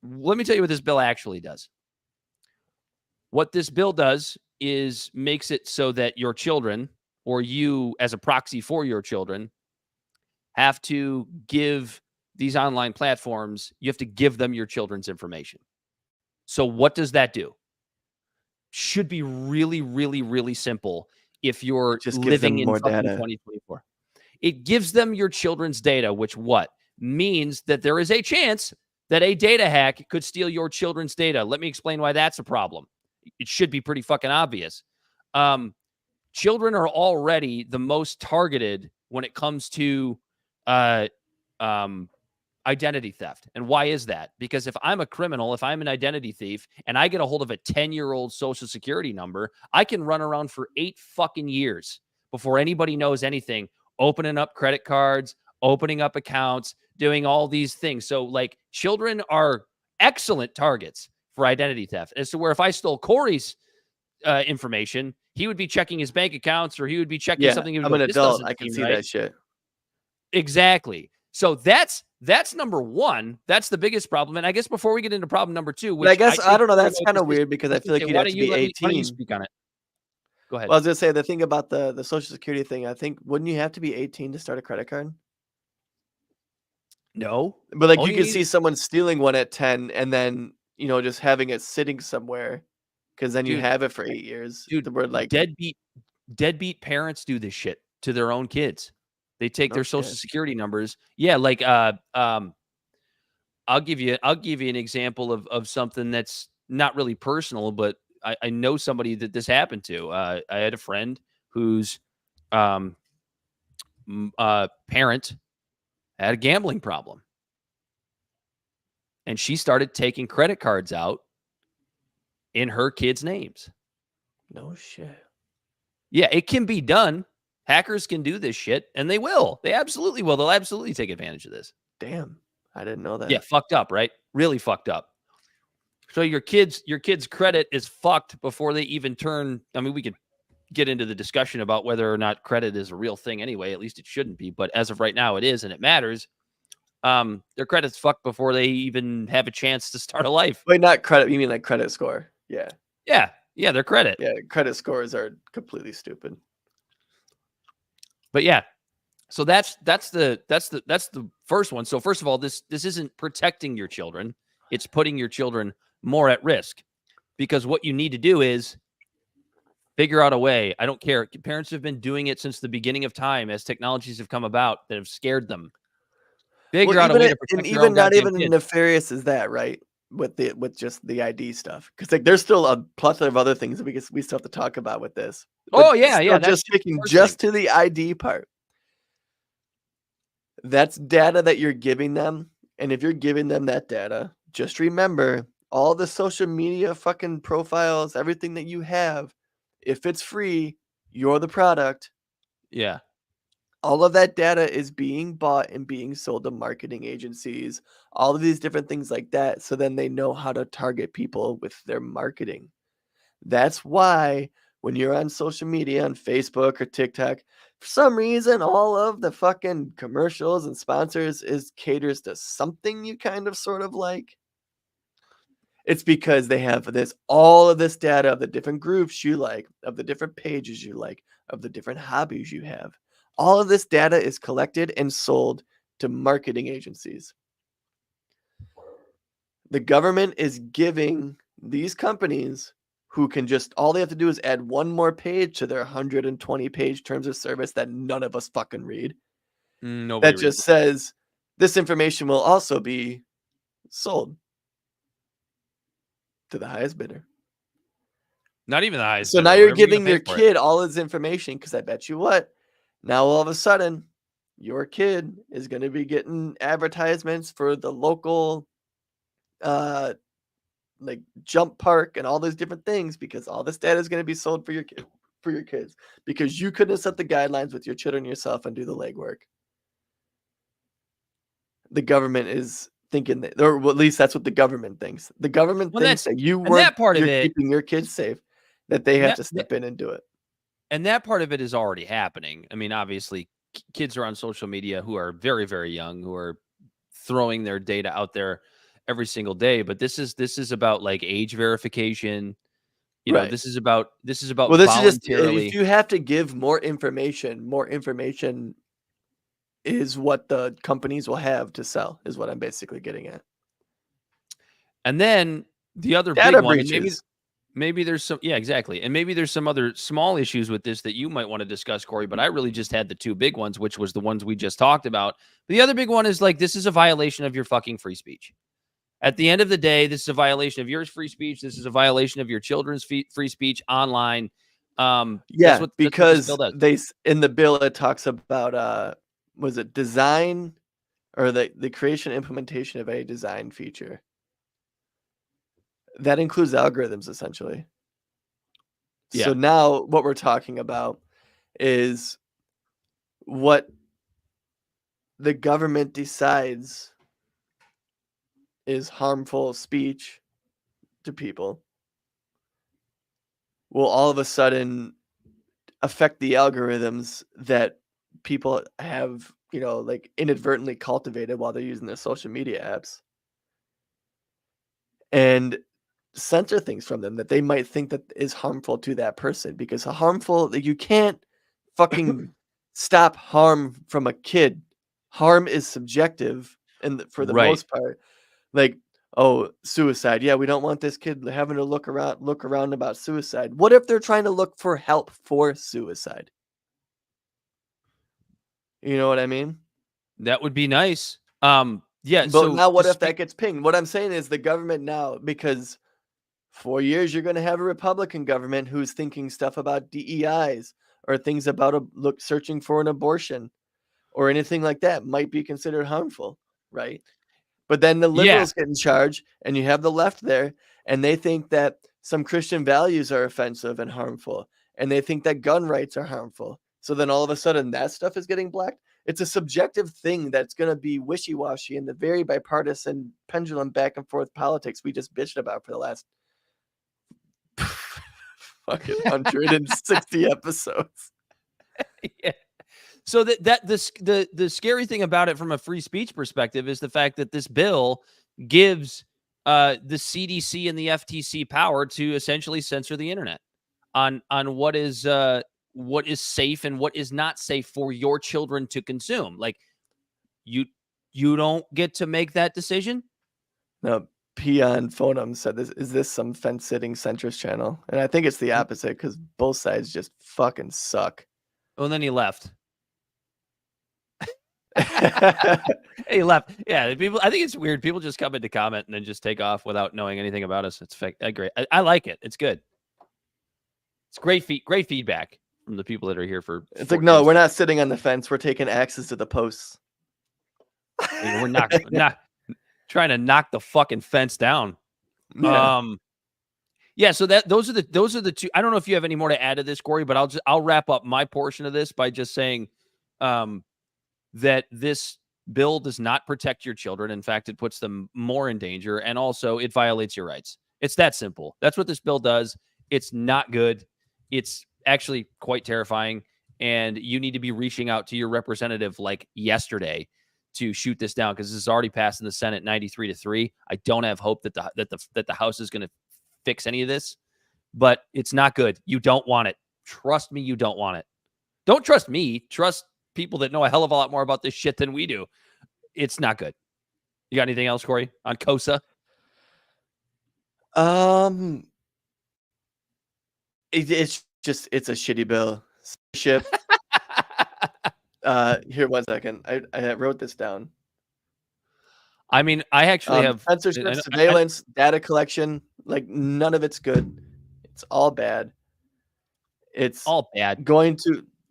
let me tell you what this bill actually does. What this bill does is makes it so that your children, or you as a proxy for your children, have to give these online platforms, you have to give them your children's information. So what does that do? Should be really, really, really simple if you're just gives them living in more fucking data. 2024. It gives them your children's data, which what? Means that there is a chance that a data hack could steal your children's data. Let me explain why that's a problem. It should be pretty fucking obvious. Children are already the most targeted when it comes to identity theft. And why is that? Because if I'm a criminal, if I'm an identity thief, and I get a hold of a 10-year-old social security number, I can run around for 8 fucking years before anybody knows anything, opening up credit cards, opening up accounts, doing all these things. So like children are excellent targets for identity theft. As to where if I stole Corey's information, he would be checking his bank accounts, or he would be checking something. I'm an adult. I can see that shit. Exactly. So that's number one. That's the biggest problem. And I guess before we get into problem number two, which I guess I don't know. That's kind of weird because I feel like you'd have to be 18. Why don't you speak on it? Go ahead. Well, I was gonna say the thing about the Social Security thing. I think wouldn't you have to be 18 to start a credit card? No, but like you can see someone stealing one at 10 and then just having it sitting somewhere because then you have it for 8 years. Dude, we're like deadbeat parents do this shit to their own kids. They take their social security numbers. Yeah, like I'll give you an example of something that's not really personal, but I know somebody that this happened to. I had a friend whose parent had a gambling problem, and she started taking credit cards out in her kids' names. No shit. Yeah, it can be done. Hackers can do this shit, and they will. They absolutely will. They'll absolutely take advantage of this. Damn, I didn't know that. Yeah, fucked up, right? Really fucked up. So your kids' credit is fucked before they even turn. I mean, we could get into the discussion about whether or not credit is a real thing anyway. At least it shouldn't be. But as of right now, it is, and it matters. Their credit's fucked before they even have a chance to start a life. Wait, not credit. You mean like credit score? Yeah. Yeah, their credit. Yeah, credit scores are completely stupid. But yeah, so that's the first one. So first of all, this isn't protecting your children; it's putting your children more at risk, because what you need to do is figure out a way. I don't care. Parents have been doing it since the beginning of time as technologies have come about that have scared them. Figure out a way to protect your own not even kids. nefarious as that, right? With just the ID stuff, because like there's still a plethora of other things that we still have to talk about with this. Oh yeah. Just sticking just to the ID part. That's data that you're giving them, and if you're giving them that data, just remember all the social media fucking profiles, everything that you have. If it's free, you're the product. Yeah. All of that data is being bought and being sold to marketing agencies, all of these different things like that. So then they know how to target people with their marketing. That's why when you're on social media, on Facebook or TikTok, for some reason, all of the fucking commercials and sponsors caters to something you kind of sort of like. It's because they have all of this data of the different groups you like, of the different pages you like, of the different hobbies you have. All of this data is collected and sold to marketing agencies. The government is giving these companies who can all they have to do is add one more page to their 120-page terms of service that none of us fucking read. Nobody that just says this information will also be sold to the highest bidder. Not even the highest. So now you're giving your kid all this information, because I bet you what, now all of a sudden your kid is going to be getting advertisements for the local like jump park and all those different things, because all this data is going to be sold for your kids, because you couldn't set the guidelines with your children yourself and do the legwork. The government is thinking that, or at least that's what the government thinks. The government thinks that you're keeping your kids safe, that they have to step in and do it. And that part of it is already happening. I mean, obviously, kids are on social media who are very, very young, who are throwing their data out there every single day. But this is about like age verification. You know, this is about well, this is just, if you have to give more information is what the companies will have to sell, is what I'm basically getting at. And then the other data big one, breaches. maybe there's some, yeah, exactly. And maybe there's some other small issues with this that you might want to discuss, Corey, but I really just had the two big ones, which was the ones we just talked about. The other big one is like, this is a violation of your fucking free speech. At the end of the day, this is a violation of your free speech. This is a violation of your children's free speech online. Yeah, because they, in the bill, it talks about, was it design or the creation and implementation of a design feature. That includes algorithms, essentially. Yeah. So now what we're talking about is what the government decides is harmful speech to people will all of a sudden affect the algorithms that people have, like inadvertently cultivated while they're using their social media apps, and censor things from them that they might think that is harmful to that person. Because you can't fucking stop harm from a kid. Harm is subjective, and for the most part, like, oh, suicide. Yeah, we don't want this kid having to look around about suicide. What if they're trying to look for help for suicide? You know what I mean? That would be nice. Yeah. But so now what if that gets pinged? What I'm saying is the government now, because 4 years you're going to have a Republican government who's thinking stuff about DEIs or things about searching for an abortion or anything like that might be considered harmful, right? But then the liberals get in charge, and you have the left there, and they think that some Christian values are offensive and harmful, and they think that gun rights are harmful. So then all of a sudden that stuff is getting blacked. It's a subjective thing that's going to be wishy-washy in the very bipartisan pendulum back and forth politics we just bitched about for the last fucking 160 episodes. Yeah. So the scary thing about it from a free speech perspective is the fact that this bill gives the CDC and the FTC power to essentially censor the internet on what is safe and what is not safe for your children to consume. Like, you don't get to make that decision. No, Peon Phonem said, is this some fence-sitting centrist channel? And I think it's the opposite, because both sides just fucking suck. Well, and then he left. He left. Yeah, people. I think it's weird. People just come in to comment and then just take off without knowing anything about us. It's fake. Great. I like it. It's good. It's great feedback from the people that are here for. It's like, no, we're not sitting on the fence. We're taking axes to the posts. We're not trying to knock the fucking fence down. Yeah. Yeah. So those are the two. I don't know if you have any more to add to this, Corey, but I'll wrap up my portion of this by just saying, that this bill does not protect your children. In fact, it puts them more in danger, and also it violates your rights. It's that simple. That's what this bill does. It's not good. It's actually quite terrifying, and you need to be reaching out to your representative like yesterday to shoot this down, because this is already passed in the Senate 93-3. I don't have hope that the House is going to fix any of this, but it's not good. You don't want it. Trust me, you don't want it. Don't trust me. Trust people that know a hell of a lot more about this shit than we do. It's not good. You got anything else, Corey, on KOSA? It's a shitty bill. Here, 1 second. I wrote this down. I mean, I actually have censorship, surveillance, data collection. Like, none of it's good. It's all bad. It's all bad.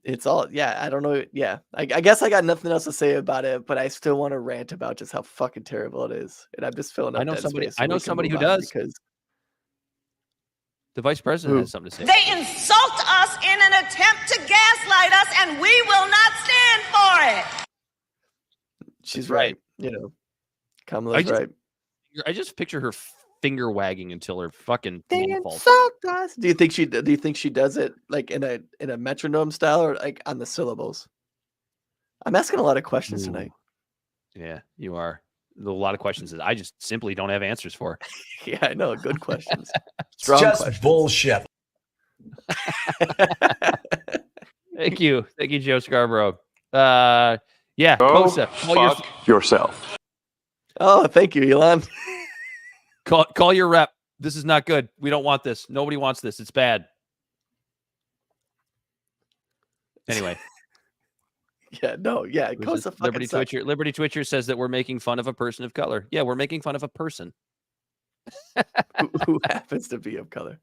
It's all, yeah, I don't know. Yeah, I guess I got nothing else to say about it, but I still want to rant about just how fucking terrible it is. And I'm just filling up. I know somebody who does. Because the vice president has something to say. They insult us in an attempt to gaslight us, and we will not stand for it. She's right. Kamala's right. I just picture her finger wagging until her fucking hand falls. Do you think she does it like in a metronome style, or like on the syllables? I'm asking a lot of questions tonight. Yeah, you are. There's a lot of questions that I just simply don't have answers for. Yeah, I know. Good questions. Strong just questions. Bullshit. Thank you, Joe Scarborough. Yeah, Go KOSA. fuck yourself. Oh, thank you, Elon. Call your rep. This is not good. We don't want this. Nobody wants this. It's bad. Anyway. KOSA fucking sucks. Liberty Twitcher says that we're making fun of a person of color. Yeah, we're making fun of a person. who happens to be of color.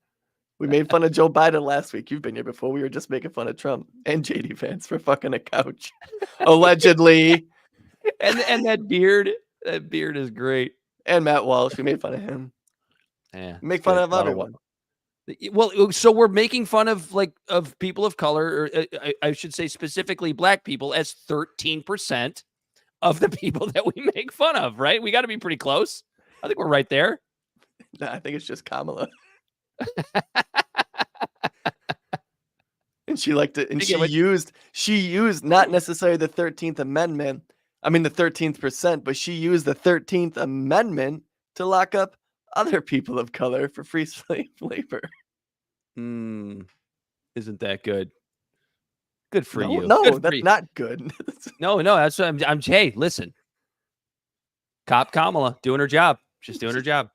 We made fun of Joe Biden last week. You've been here before. We were just making fun of Trump and JD Vance for fucking a couch. Allegedly. And that beard is great. And Matt Walsh, we made fun of him. Yeah. Make fun of everyone. Well, so we're making fun of people of color, or I should say specifically black people, as 13% of the people that we make fun of, right? We got to be pretty close. I think we're right there. No, I think it's just Kamala. And she liked it. And she used not necessarily the 13th Amendment. I mean, the 13th%, but she used the 13th Amendment to lock up other people of color for free slave labor. Isn't that good? Good for you. No, that's not good. No, that's what I'm. Hey, listen, Cop Kamala doing her job. She's doing her job.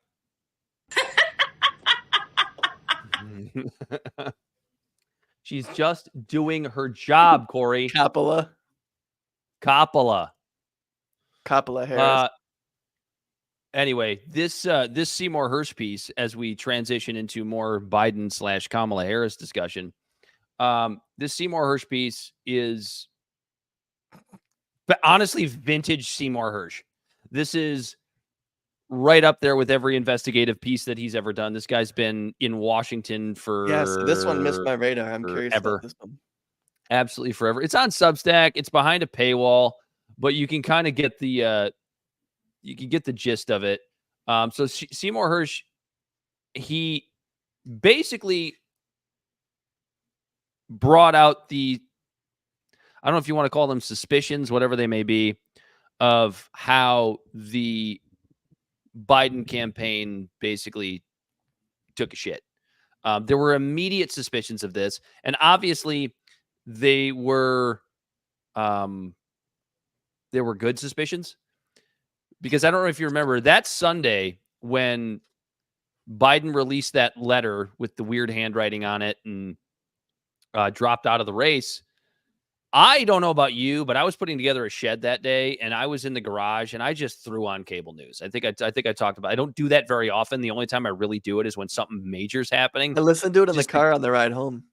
She's just doing her job, Corey. Coppola Harris. Anyway, this Seymore Hersh piece, as we transition into more Biden / Kamala Harris discussion, this Seymore Hersh piece is, but honestly, vintage Seymore Hersh. This is right up there with every investigative piece that he's ever done. This guy's been in Washington for this one missed my radar. I'm curious about this one. Absolutely forever. It's on Substack. It's behind a paywall, but you can kind of get the gist of it. So Seymore Hersh, he basically brought out I don't know if you want to call them suspicions, whatever they may be, of how the Biden campaign basically took a shit. There were immediate suspicions of this, and obviously they were good suspicions, because I don't know if you remember that Sunday when Biden released that letter with the weird handwriting on it and dropped out of the race. I don't know about you, but I was putting together a shed that day, and I was in the garage, and I just threw on cable news. I think I talked about. I don't do that very often. The only time I really do it is when something major's happening. I listen to it in the car on the ride home,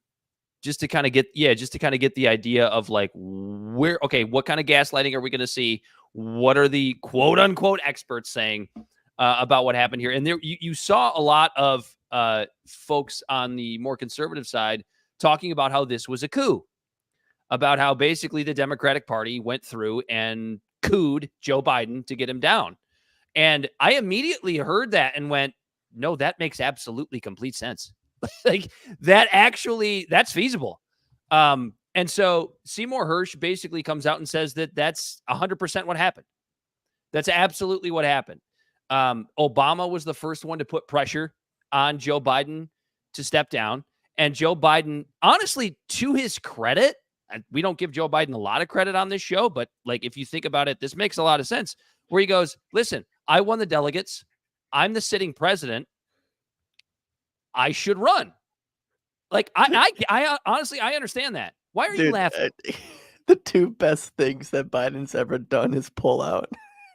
just to kind of get the idea of like what kind of gaslighting are we going to see? What are the quote unquote experts saying about what happened here? And there, you saw a lot of folks on the more conservative side talking about how this was a coup. About how basically the Democratic Party went through and cooed Joe Biden to get him down. And I immediately heard that and went, no, that makes absolutely complete sense. Like that's feasible. And so Seymore Hersh basically comes out and says that that's 100% what happened. That's absolutely what happened. Obama was the first one to put pressure on Joe Biden to step down. And Joe Biden, honestly, to his credit, and we don't give Joe Biden a lot of credit on this show, but like if you think about it, this makes a lot of sense, where he goes, listen, I won the delegates. I'm the sitting president. I should run. Like I honestly, I understand that. Why are you laughing? The two best things that Biden's ever done is pull out.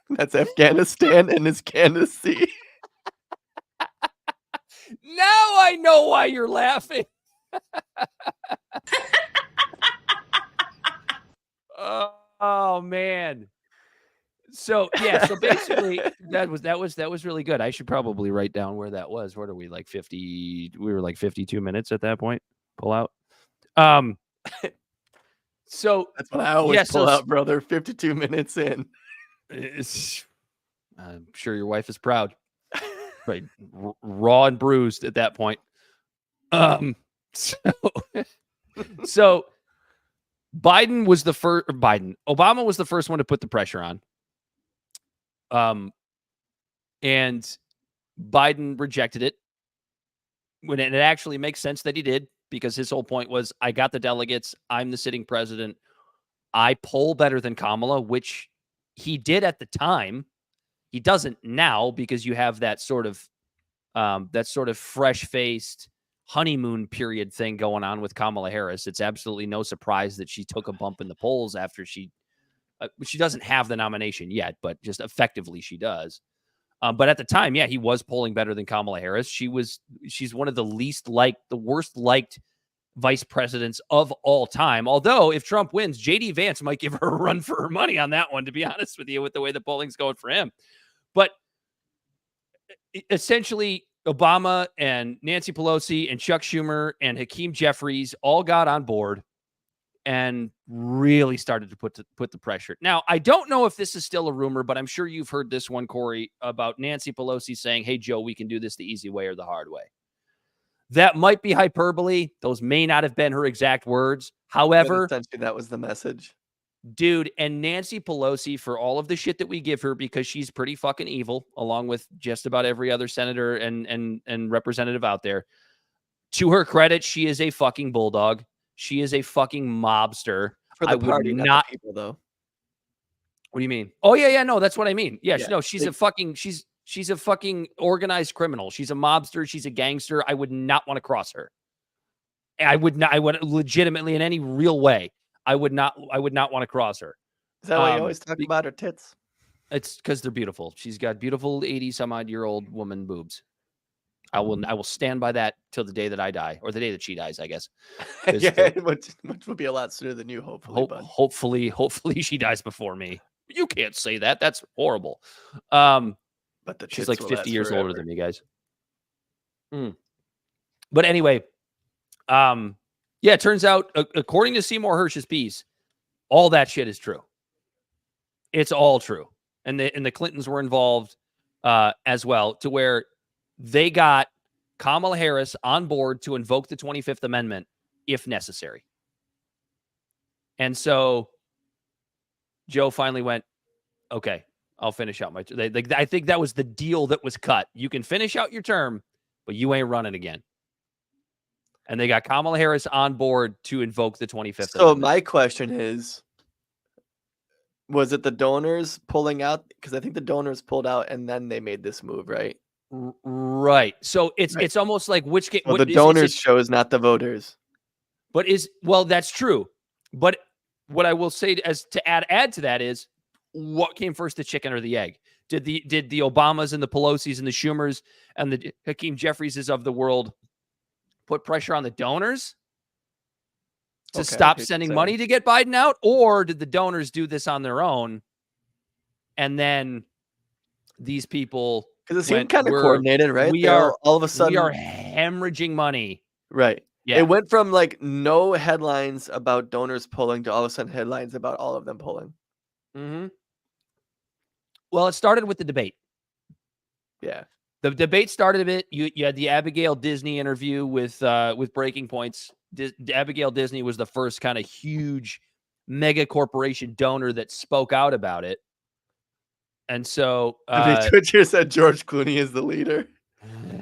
That's Afghanistan and his candidacy. Now I know why you're laughing. Oh man. So yeah, so basically that was really good. I should probably write down where that was. What are we, like 50? We were like 52 minutes at that point. Pull out. So that's what I always pull out, brother. 52 minutes in. I'm sure your wife is proud. Right, raw and bruised at that point. So Obama was the first one to put the pressure on. And Biden rejected it when it actually makes sense that he did, because his whole point was, I got the delegates. I'm the sitting president. I poll better than Kamala, which he did at the time. He doesn't now, because you have that sort of that sort of fresh-faced honeymoon period thing going on with Kamala Harris. It's absolutely no surprise that she took a bump in the polls after she doesn't have the nomination yet, but just effectively she does. But at the time, yeah, he was polling better than Kamala Harris. She's one of the worst liked vice presidents of all time. Although if Trump wins, JD Vance might give her a run for her money on that one, to be honest with you, with the way the polling's going for him. But essentially, Obama and Nancy Pelosi and Chuck Schumer and Hakeem Jeffries all got on board and really started to put the pressure. Now, I don't know if this is still a rumor, but I'm sure you've heard this one, Corey, about Nancy Pelosi saying, "Hey, Joe, we can do this the easy way or the hard way." That might be hyperbole. Those may not have been her exact words. However, essentially that was the message. Dude, and Nancy Pelosi, for all of the shit that we give her, because she's pretty fucking evil, along with just about every other senator and representative out there, to her credit, she is a fucking bulldog. She is a fucking mobster. For the party, not the people, though. What do you mean? Oh, yeah, no, that's what I mean. Yeah. No, she's a fucking organized criminal. She's a mobster. She's a gangster. I would not want to cross her. I would legitimately, in any real way, I would not want to cross her. Is that why you always talk about her tits? It's because they're beautiful. She's got beautiful 80-some-odd-year-old woman boobs. I will stand by that till the day that I die, or the day that she dies, I guess. Yeah, which would be a lot sooner than you, hopefully. Hopefully she dies before me. You can't say that. That's horrible. But she's like 50 years older than me, guys. But anyway, yeah, it turns out, according to Seymore Hersh's piece, all that shit is true. It's all true. And the Clintons were involved as well, to where they got Kamala Harris on board to invoke the 25th Amendment if necessary. And so Joe finally went, okay, I'll finish out my term. I think that was the deal that was cut. You can finish out your term, but you ain't running again. And they got Kamala Harris on board to invoke the 25th So Amendment. my question is, was it the donors pulling out? Because I think the donors pulled out and then they made this move, right? Right. So it's almost like which game. Well, the donors chose, not the voters. But that's true. But what I will say as to add to that is, what came first, the chicken or the egg? Did the Obamas and the Pelosi's and the Schumers and the Hakeem Jefferieses of the world put pressure on the donors to stop sending money to get Biden out? Or did the donors do this on their own? And then these people, because it seemed kind of coordinated, right? All of a sudden, we are hemorrhaging money. Right. Yeah. It went from like no headlines about donors pulling to all of a sudden headlines about all of them pulling. Mm-hmm. Well, it started with the debate. Yeah. The debate started a bit. You had the Abigail Disney interview with Breaking Points. Abigail Disney was the first kind of huge mega corporation donor that spoke out about it. And so Twitcher said George Clooney is the leader.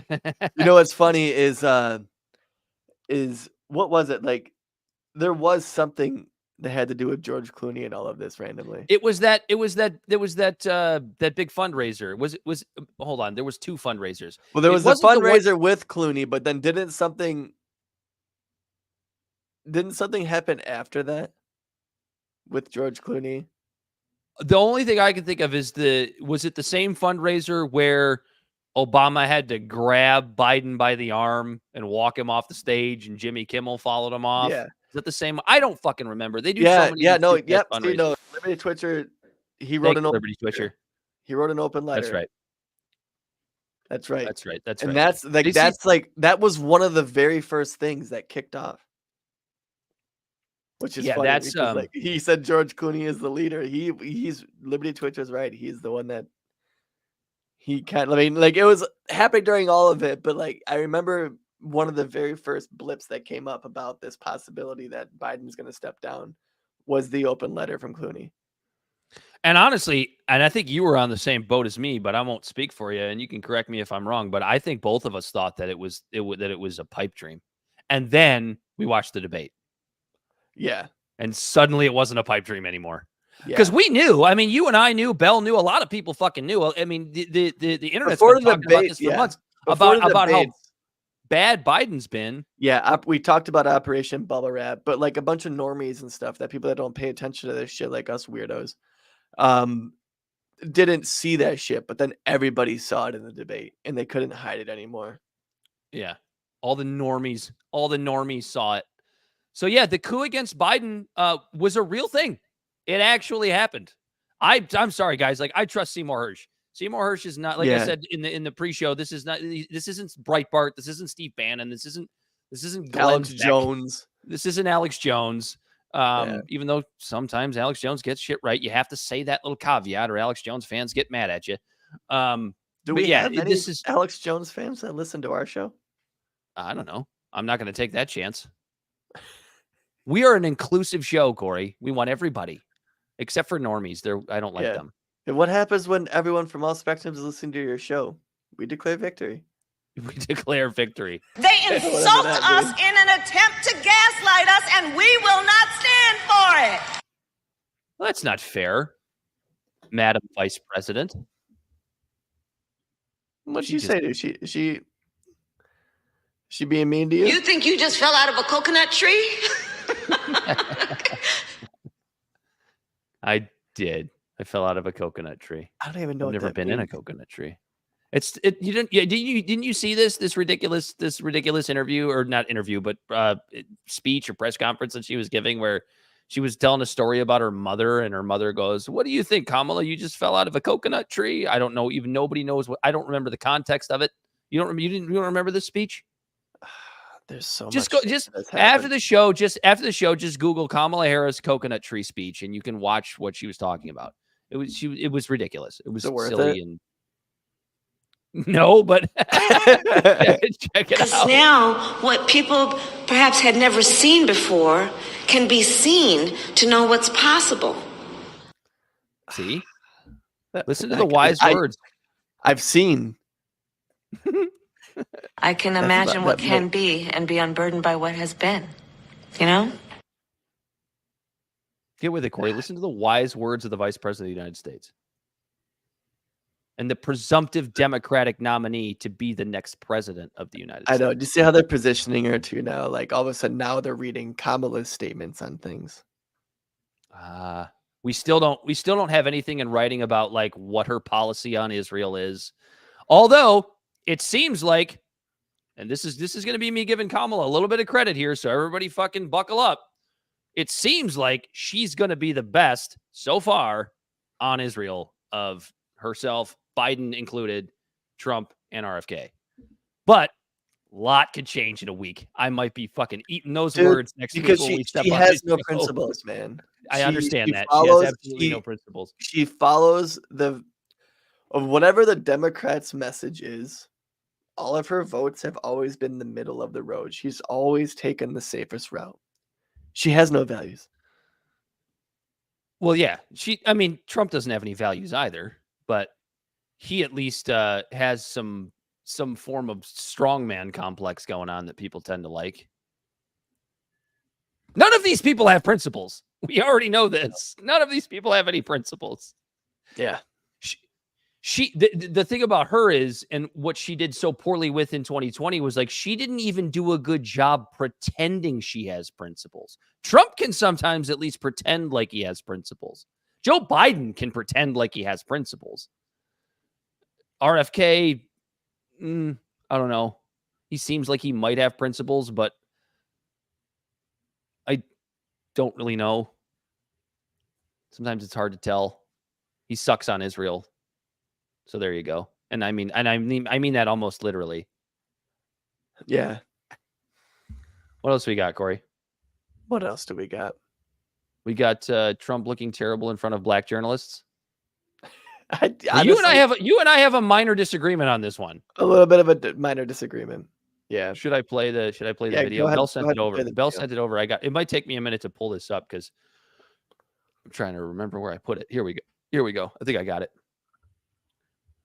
You know what's funny is what was it? Like there was something that had to do with George Clooney and all of this randomly. It was that big fundraiser. Hold on, there was two fundraisers. Well, there was a fundraiser with Clooney, but then didn't something happen after that with George Clooney? The only thing I can think of is was it the same fundraiser where Obama had to grab Biden by the arm and walk him off the stage and Jimmy Kimmel followed him off? Yeah. Is that the same? I don't fucking remember. They do so many. Liberty Twitcher, he wrote an Liberty Twitcher. He wrote an open letter. That's right. That's right. That's right. That's and right. That was one of the very first things that kicked off. Which is funny. That's he said George Clooney is the leader. He's Liberty Twitcher's right. He's the one that he can't. I mean, like it was happening during all of it, but like I remember one of the very first blips that came up about this possibility that Biden's going to step down was the open letter from Clooney. And honestly, and I think you were on the same boat as me, but I won't speak for you, and you can correct me if I'm wrong. But I think both of us thought that it was a pipe dream, and then we watched the debate. Yeah, and suddenly it wasn't a pipe dream anymore. Because we knew. I mean, you and I knew. Bell knew. A lot of people fucking knew. I mean, the internet's been talking about this for months. about how bad Biden's been. Yeah, we talked about Operation Bubble Wrap, but like a bunch of normies and stuff, that people that don't pay attention to this shit, like us weirdos, didn't see that shit, but then everybody saw it in the debate and they couldn't hide it anymore. Yeah. All the normies saw it. So yeah, the coup against Biden was a real thing. It actually happened. I'm sorry, guys. Like, I trust Seymore Hersh. Seymore Hersh is not, like I said in the pre-show, this isn't Breitbart. This isn't Steve Bannon. This isn't Glenn Alex Beck. Jones. This isn't Alex Jones. Even though sometimes Alex Jones gets shit right, you have to say that little caveat, or Alex Jones fans get mad at you. Do we have any Alex Jones fans that listen to our show? I don't know. I'm not going to take that chance. We are an inclusive show, Corey. We want everybody, except for normies. I don't like them. And what happens when everyone from all spectrums is listening to your show? We declare victory. We declare victory. They insult us in an attempt to gaslight us, and we will not stand for it. Well, that's not fair, Madam Vice President. What'd she say? She being mean to you? You think you just fell out of a coconut tree? I did. I fell out of a coconut tree. I don't even know. I've never been in a coconut tree. You didn't. Yeah, didn't you see this ridiculous interview, or not interview, but speech or press conference that she was giving, where she was telling a story about her mother, and her mother goes, "What do you think, Kamala? You just fell out of a coconut tree?" I don't know. Even nobody knows what. I don't remember the context of it. You don't remember this speech? There's so just much. Just after the show, just Google Kamala Harris coconut tree speech, and you can watch what she was talking about. It was ridiculous. It was silly and no, but check it out. Now, what people perhaps had never seen before can be seen to know what's possible. See, listen to the wise words. I've seen. I can imagine what can be and be unburdened by what has been. You know? Get with it, Corey. Listen to the wise words of the Vice President of the United States and the presumptive Democratic nominee to be the next president of the United States. I know. Do you see how they're positioning her to now? Like, all of a sudden, now they're reading Kamala's statements on things. We still don't have anything in writing about like what her policy on Israel is. Although it seems like, and this is going to be me giving Kamala a little bit of credit here, so everybody fucking buckle up. It seems like she's going to be the best so far on Israel of herself, Biden included, Trump, and RFK. But a lot could change in a week. I might be fucking eating those words next week. Because she has no principles, man. I understand that. Follows, she has absolutely no principles. She follows of whatever the Democrats' message is. All of her votes have always been the middle of the road. She's always taken the safest route. She has no values. Well, yeah. Trump doesn't have any values either, but he at least has some form of strongman complex going on that people tend to like. None of these people have principles. We already know this. None of these people have any principles. Yeah. The thing about her is, and what she did so poorly with in 2020 was like, she didn't even do a good job pretending she has principles. Trump can sometimes at least pretend like he has principles. Joe Biden can pretend like he has principles. RFK, I don't know. He seems like he might have principles, but I don't really know. Sometimes it's hard to tell. He sucks on Israel. So there you go. And I mean that almost literally. Yeah. What else we got, Corey? What else do we got? We got Trump looking terrible in front of black journalists. Honestly, you and I have a minor disagreement on this one. A little bit of a minor disagreement. Yeah. Should I play the video? Bell sent it over. Bell sent it over. It might take me a minute to pull this up because I'm trying to remember where I put it. Here we go. I think I got it.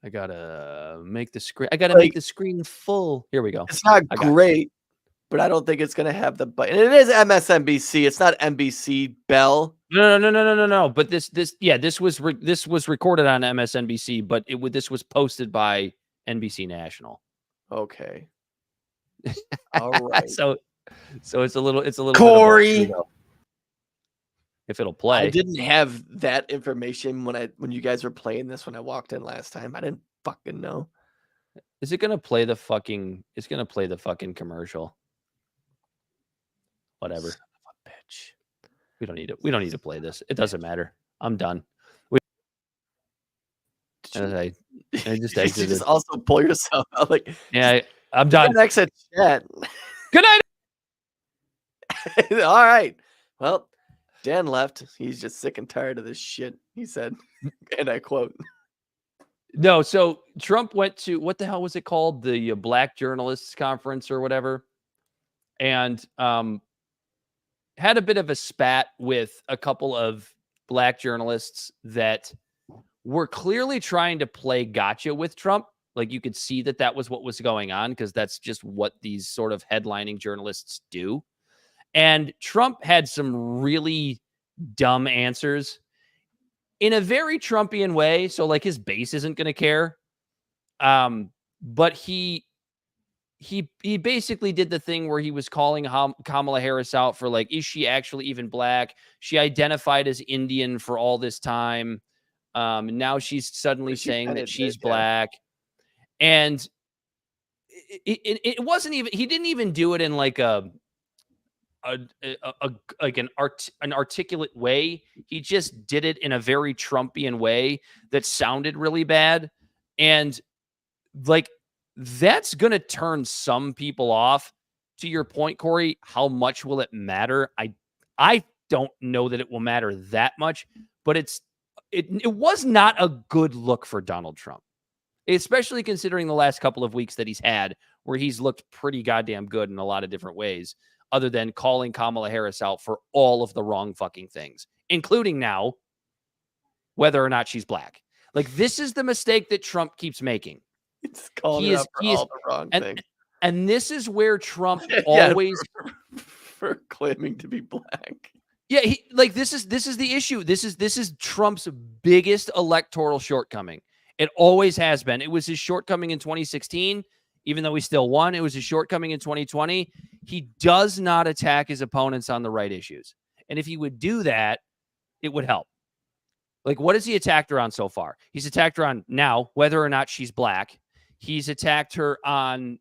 I gotta make the screen. Make the screen full. Here we go. It's not great, but I don't think it's gonna have the button. It is MSNBC. It's not NBC. Bell. No. But this was recorded on MSNBC, but this was posted by NBC National. Okay. All right. So it's a little Corey. If it'll play. I didn't have that information when you guys were playing this when I walked in last time. I didn't fucking know. Is it gonna play the fucking? It's gonna play the fucking commercial. Whatever. Son of a bitch. We don't need it. We don't need to play this. It doesn't matter. I'm done. I just You exited. just also pull yourself out. Like, Yeah, I'm done. Exit chat. Good night. All right. Well, Dan left. He's just sick and tired of this shit, he said. And I quote. No, so Trump went to, what the hell was it called? The Black Journalists Conference or whatever. And had a bit of a spat with a couple of black journalists that were clearly trying to play gotcha with Trump. Like you could see that was what was going on because that's just what these sort of headlining journalists do. And Trump had some really dumb answers in a very Trumpian way. So like his base isn't going to care. But he basically did the thing where he was calling Kamala Harris out for like, is she actually even black? She identified as Indian for all this time. Now she's suddenly saying that she's black. And it wasn't even, he didn't even do it in like an articulate way. He just did it in a very Trumpian way that sounded really bad. And like, that's going to turn some people off. To your point, Corey, how much will it matter? I don't know that it will matter that much, but it was not a good look for Donald Trump, especially considering the last couple of weeks that he's had where he's looked pretty goddamn good in a lot of different ways, other than calling Kamala Harris out for all of the wrong fucking things, including now whether or not she's black. Like, this is the mistake that Trump keeps making. It's calling out for all the wrong things. And this is where Trump always for claiming to be black. Yeah, this is the issue. This is Trump's biggest electoral shortcoming. It always has been. It was his shortcoming in 2016, even though he still won. It was his shortcoming in 2020. He does not attack his opponents on the right issues. And if he would do that, it would help. Like, what has he attacked her on so far? He's attacked her on now whether or not she's black. He's attacked her on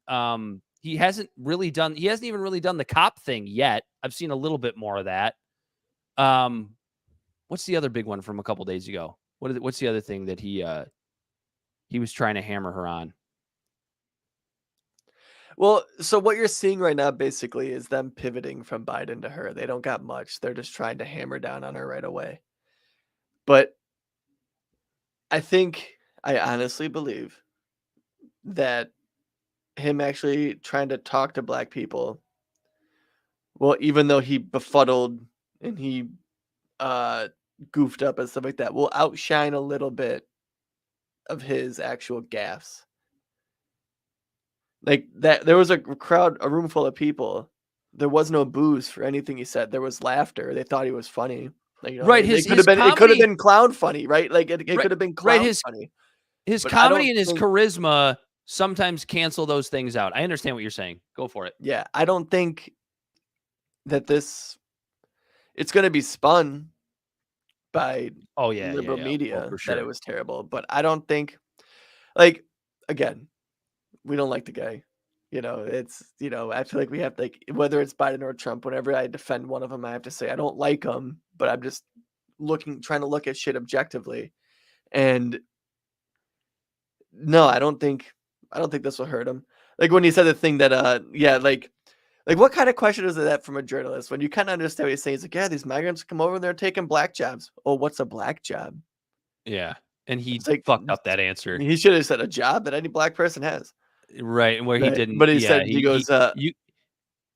he hasn't even really done the cop thing yet. I've seen a little bit more of that. What's the other big one from a couple days ago? What's the other thing that he was trying to hammer her on? Well, so what you're seeing right now basically is them pivoting from Biden to her. They don't got much. They're just trying to hammer down on her right away. But I honestly believe that him actually trying to talk to black people, well, even though he befuddled and he goofed up and stuff like that, will outshine a little bit of his actual gaffes. Like that, there was a room full of people. There was no booze for anything he said. There was laughter. They thought he was funny. Like, right. It could have been clown funny, right? Like it could have been clown funny. His comedy and his charisma sometimes cancel those things out. I understand what you're saying. Go for it. Yeah, I don't think that it's going to be spun by liberal media that it was terrible. But I don't think, like, again, we don't like the guy. I feel like we have, like, whether it's Biden or Trump, whenever I defend one of them, I have to say I don't like them, but I'm just trying to look at shit objectively. And no, I don't think this will hurt him. Like when he said the thing that, like what kind of question is that from a journalist? When you kind of understand what he's saying, he's like, yeah, these migrants come over and they're taking black jobs. Oh, what's a black job? Yeah. And he fucked up that answer. He should have said a job that any black person has. Right. Where he didn't. But he said, he goes,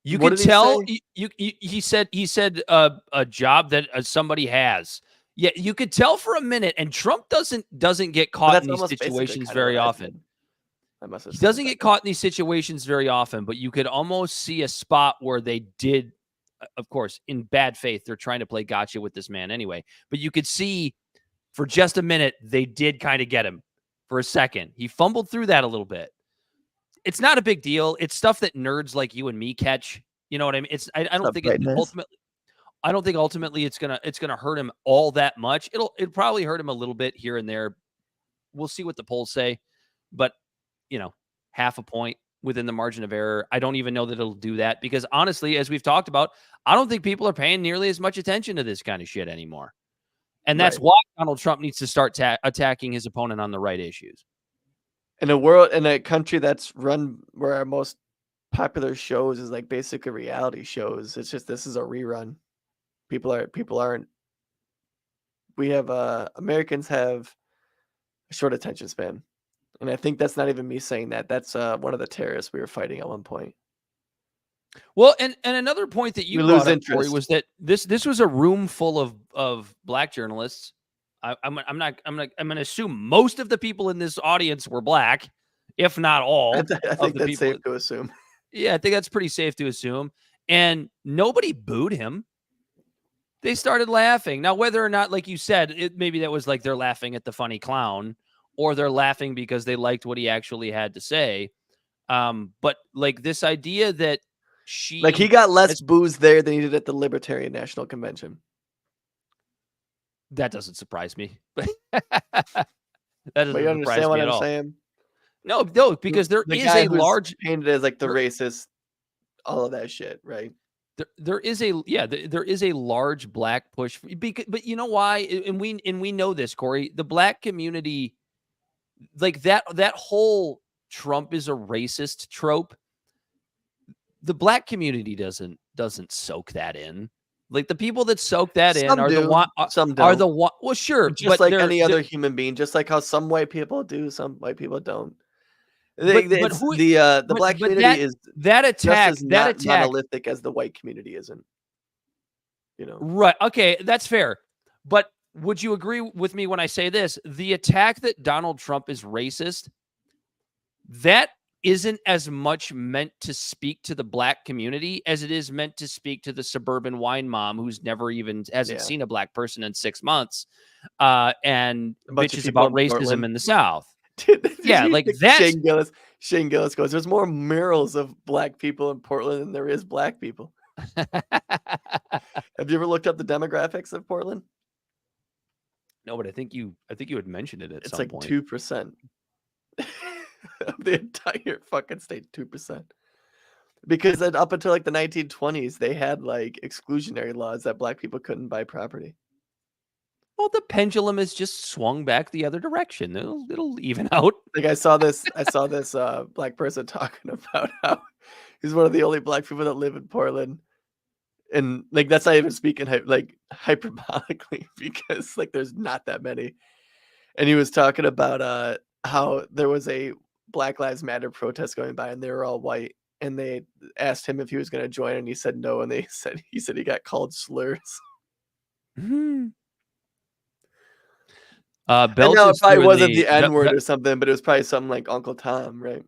you could tell he said a job that somebody has. Yeah, you could tell for a minute, and Trump doesn't get caught in these situations very often. He doesn't get caught in these situations very often, but you could almost see a spot where they did, of course, in bad faith, they're trying to play gotcha with this man anyway. But you could see for just a minute, they did kind of get him for a second. He fumbled through that a little bit. it's not a big deal. It's stuff that nerds like you and me catch. You know what I mean? I don't think ultimately it's gonna hurt him all that much. It'll probably hurt him a little bit here and there. We'll see what the polls say, but half a point within the margin of error. I don't even know that it'll do that because honestly, as we've talked about, I don't think people are paying nearly as much attention to this kind of shit anymore. And that's why Donald Trump needs to start attacking his opponent on the right issues. In a country that's run where our most popular shows is like basically reality shows. It's just this is a rerun. Americans have a short attention span. And I think that's not even me saying that. That's one of the terrorists we were fighting at one point. Well, and another point that you brought up, Corey, was that this was a room full of black journalists. I'm going to assume most of the people in this audience were black, if not all. I think that's safe to assume. Yeah, I think that's pretty safe to assume. And nobody booed him. They started laughing. Now, whether or not, like you said, maybe that was like they're laughing at the funny clown, or they're laughing because they liked what he actually had to say. But like this idea that he got less boos there than he did at the Libertarian National Convention. That doesn't surprise me. That doesn't but you surprise understand me what at I'm all. saying? No, because there is a large painted as like the racist, all of that shit, right? There is a large black push, but you know why? And we know this, Corey. The black community, like that whole Trump is a racist trope. The black community doesn't soak that in. Like the people that soak that in are the one. Some are the one. Well, sure, just but like any other human being, just like how some white people do, some white people don't. The black community is that attack. Just as monolithic as the white community isn't. Right? Okay, that's fair. But would you agree with me when I say this? The attack that Donald Trump is racist, that isn't as much meant to speak to the black community as it is meant to speak to the suburban wine mom who's never even hasn't seen a black person in 6 months, and bitches about racism in the South. Yeah, like that. Shane Gillis goes, there's more murals of black people in Portland than there is black people. Have you ever looked up the demographics of Portland? No, but I think you had mentioned it at some point. It's like 2%. Of the entire fucking state, 2%. Because up until like the 1920s, they had like exclusionary laws that black people couldn't buy property. Well, the pendulum has just swung back the other direction. It'll even out. Like I saw this black person talking about how he's one of the only black people that live in Portland. And like that's not even speaking like hyperbolically because like there's not that many. And he was talking about how there was a Black Lives Matter protest going by and they were all white and they asked him if he was going to join and he said no and he said he got called slurs. Mm-hmm. Bell it probably wasn't the N-word or something, but it was probably something like Uncle Tom, right?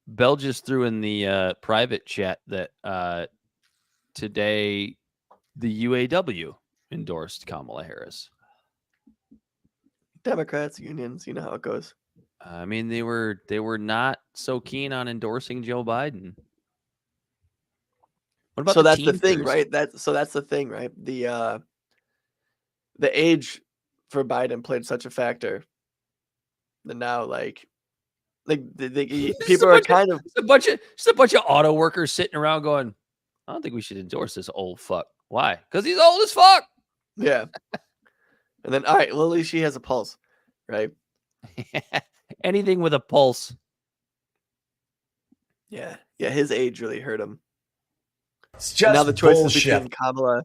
Bell just threw in the private chat that today the UAW endorsed Kamala Harris. Democrats, unions, you know how it goes. I mean, they were not so keen on endorsing Joe Biden. What about that's the thing, right? That's the thing, right? The age for Biden played such a factor that now, like people are kind of just a bunch of auto workers sitting around going, I don't think we should endorse this old fuck. Why? Because he's old as fuck. Yeah. And then, all right, well, at least she has a pulse, right? Anything with a pulse. Yeah. Yeah, his age really hurt him. It's just now the choice bullshit. Is between Kamala.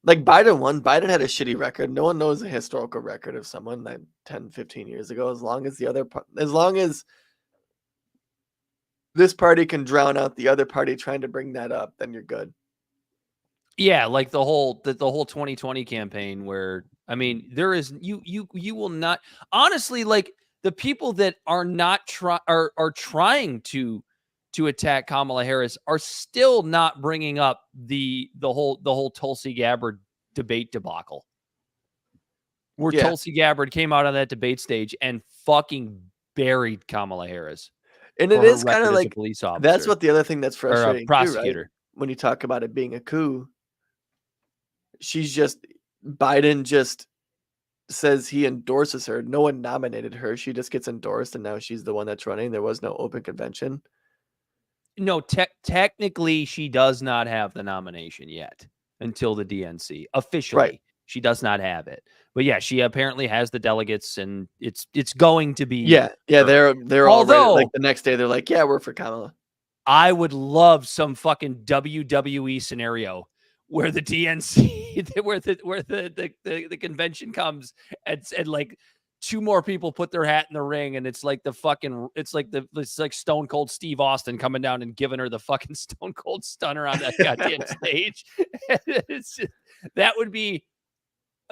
Like Biden won. Biden had a shitty record. No one knows a historical record of someone like 10, 15 years ago. As long as this party can drown out the other party trying to bring that up, then you're good. Yeah, like the whole 2020 campaign where I mean, there is you will not honestly like the people that are not are trying to attack Kamala Harris are still not bringing up the whole Tulsi Gabbard debate debacle. Where Tulsi Gabbard came out on that debate stage and fucking buried Kamala Harris. And it is kind of like a police officer. That's what the other thing that's or a frustrating too, prosecutor. right? When you talk about it being a coup, Biden just says he endorses her. No one nominated her. She just gets endorsed, and now she's the one that's running. There was no open convention. No, technically, she does not have the nomination yet until the DNC. Officially, Right. She does not have it. But yeah, she apparently has the delegates, and it's going to be. Yeah. her. They're all ready. Like the next day, they're like, "Yeah, we're for Kamala." I would love some fucking WWE scenario where the DNC, where the convention comes and like 2 more people put their hat in the ring, and it's like it's like Stone Cold Steve Austin coming down and giving her the fucking Stone Cold Stunner on that goddamn stage. That would be,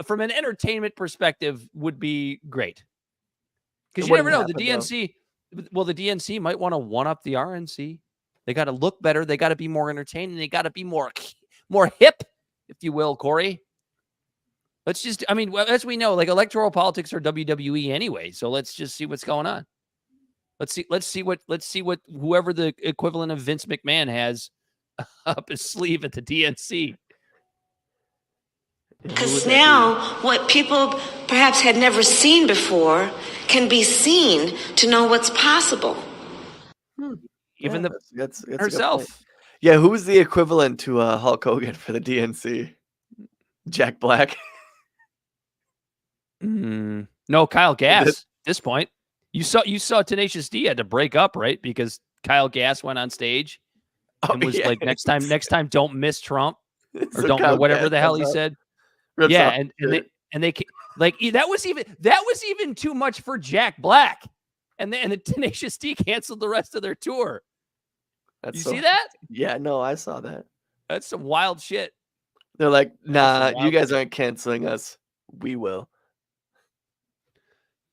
from an entertainment perspective, would be great. Because you never know, the DNC. Well, the DNC might want to one up the RNC. They got to look better. They got to be more entertaining. They got to be more hip, if you will, Corey. Let's just, I mean, as we know, like electoral politics are WWE anyway. So let's just see what's going on. Let's see what whoever the equivalent of Vince McMahon has up his sleeve at the DNC. Because now what people perhaps had never seen before can be seen to know what's possible. Even that's herself. Yeah, who's the equivalent to Hulk Hogan for the DNC? Jack Black. No, Kyle Gass. At this point, you saw Tenacious D had to break up, right? Because Kyle Gass went on stage and was like, next time, don't miss Trump, or so don't whatever the hell he said. Yeah, and they like that was even too much for Jack Black, and the Tenacious D canceled the rest of their tour. See that? Yeah, no, I saw that. That's some wild shit. They're like, nah, you guys aren't canceling us. We will.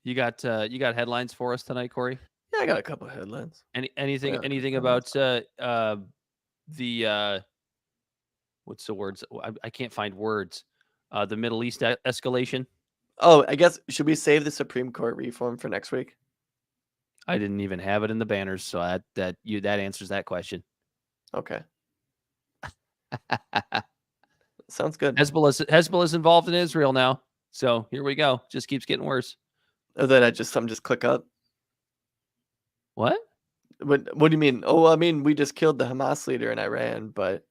You got headlines for us tonight, Corey? Yeah, I got a couple of headlines. Anything about the what's the words? I can't find words. The Middle East escalation. Oh, I guess, should we save the Supreme Court reform for next week? I didn't even have it in the banners, so that answers that question. Okay. Sounds good. Hezbollah's involved in Israel now, so here we go. Just keeps getting worse. Or that some just click up. What? What do you mean? Oh, I mean, we just killed the Hamas leader in Iran, but.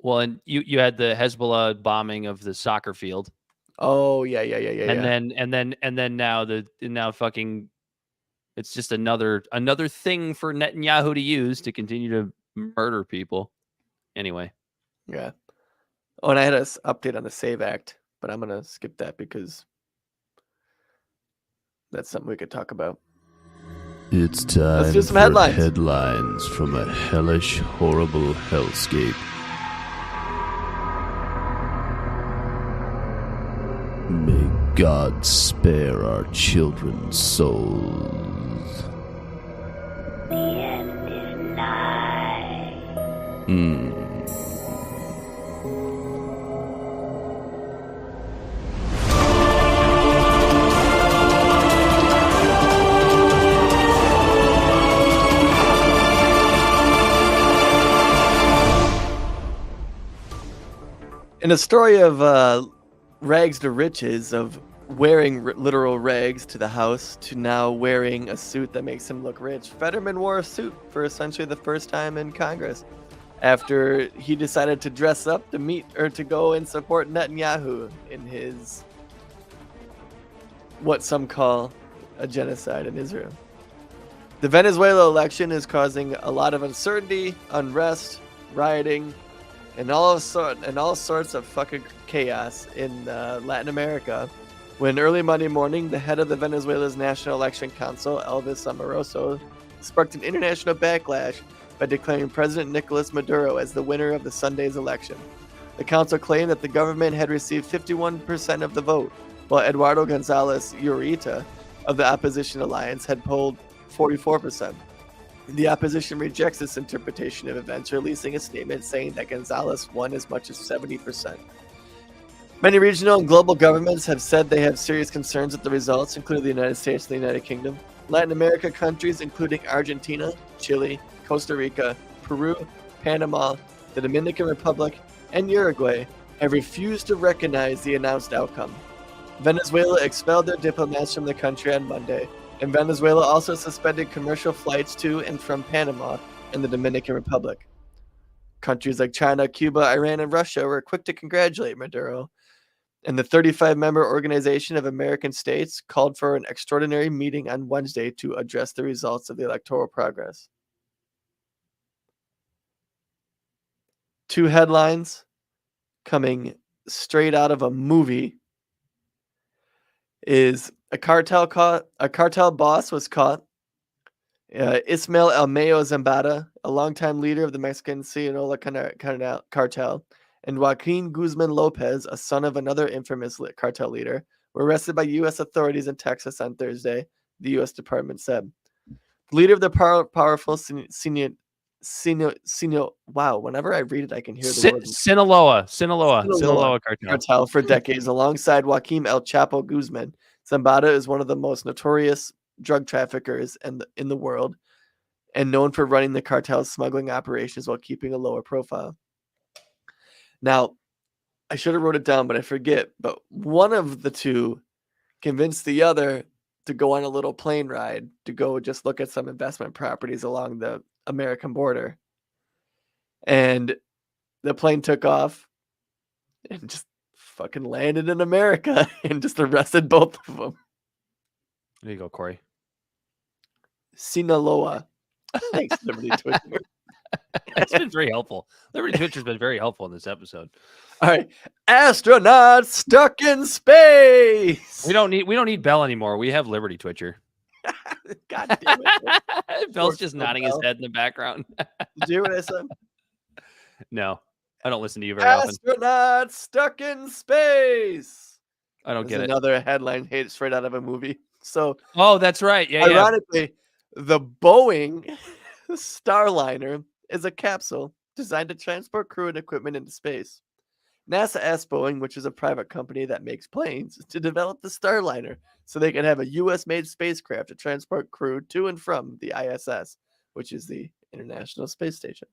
Well, and you had the Hezbollah bombing of the soccer field. Oh yeah. And then now fucking, it's just another thing for Netanyahu to use to continue to murder people. Anyway. Yeah. Oh, and I had an update on the SAVE Act, but I'm gonna skip that because that's something we could talk about. It's time. Let's do some for headlines from a hellish, horrible hellscape. May God spare our children's souls. The end is nigh. In a story of rags to riches, of wearing literal rags to the house to now wearing a suit that makes him look rich, Fetterman wore a suit for essentially the first time in Congress after he decided to dress up to meet or to go and support Netanyahu in his what some call a genocide in Israel. The Venezuela election is causing a lot of uncertainty, unrest, rioting, and all sorts of fucking chaos in Latin America, when early Monday morning, the head of the Venezuela's National Election Council, Elvis Amoroso, sparked an international backlash by declaring President Nicolas Maduro as the winner of the Sunday's election. The council claimed that the government had received 51% of the vote, while Eduardo Gonzalez Ureta of the opposition alliance had polled 44%. The opposition rejects this interpretation of events, releasing a statement saying that Gonzalez won as much as 70%. Many regional and global governments have said they have serious concerns with the results, including the United States and the United Kingdom. Latin America countries, including Argentina, Chile, Costa Rica, Peru, Panama, the Dominican Republic, and Uruguay, have refused to recognize the announced outcome. Venezuela expelled their diplomats from the country on Monday, and Venezuela also suspended commercial flights to and from Panama and the Dominican Republic. Countries like China, Cuba, Iran, and Russia were quick to congratulate Maduro, and the 35-member Organization of American States called for an extraordinary meeting on Wednesday to address the results of the electoral progress. Two headlines coming straight out of a movie is a cartel boss was caught. Ismael Elmayo Zambada, a longtime leader of the Mexican Sinaloa cartel, and Joaquin Guzman Lopez, a son of another infamous cartel leader, were arrested by U.S. authorities in Texas on Thursday, the U.S. Department said. The leader of the powerful wow, whenever I read it, I can hear the word Sinaloa cartel for decades, alongside Joaquin El Chapo Guzman. Zambada is one of the most notorious drug traffickers in the world, and known for running the cartel's smuggling operations while keeping a lower profile. Now, I should have wrote it down, but I forget. But one of the two convinced the other to go on a little plane ride to go just look at some investment properties along the American border. And the plane took off and just fucking landed in America and just arrested both of them. There you go, Corey. Sinaloa. Thanks, Liberty Twitter. That's been very helpful. Liberty Twitcher's been very helpful in this episode. All right, astronauts stuck in space. We don't need Bell anymore. We have Liberty Twitcher. God damn it! Bell's just nodding his head in the background. Did you hear what I said? No, I don't listen to you very often. Astronauts stuck in space. I don't get it. Another headline hit straight out of a movie. So, oh, that's right. Yeah. Ironically, the Boeing Starliner is a capsule designed to transport crew and equipment into space. NASA asked Boeing, which is a private company that makes planes, to develop the Starliner so they can have a U.S.-made spacecraft to transport crew to and from the ISS, which is the International Space Station.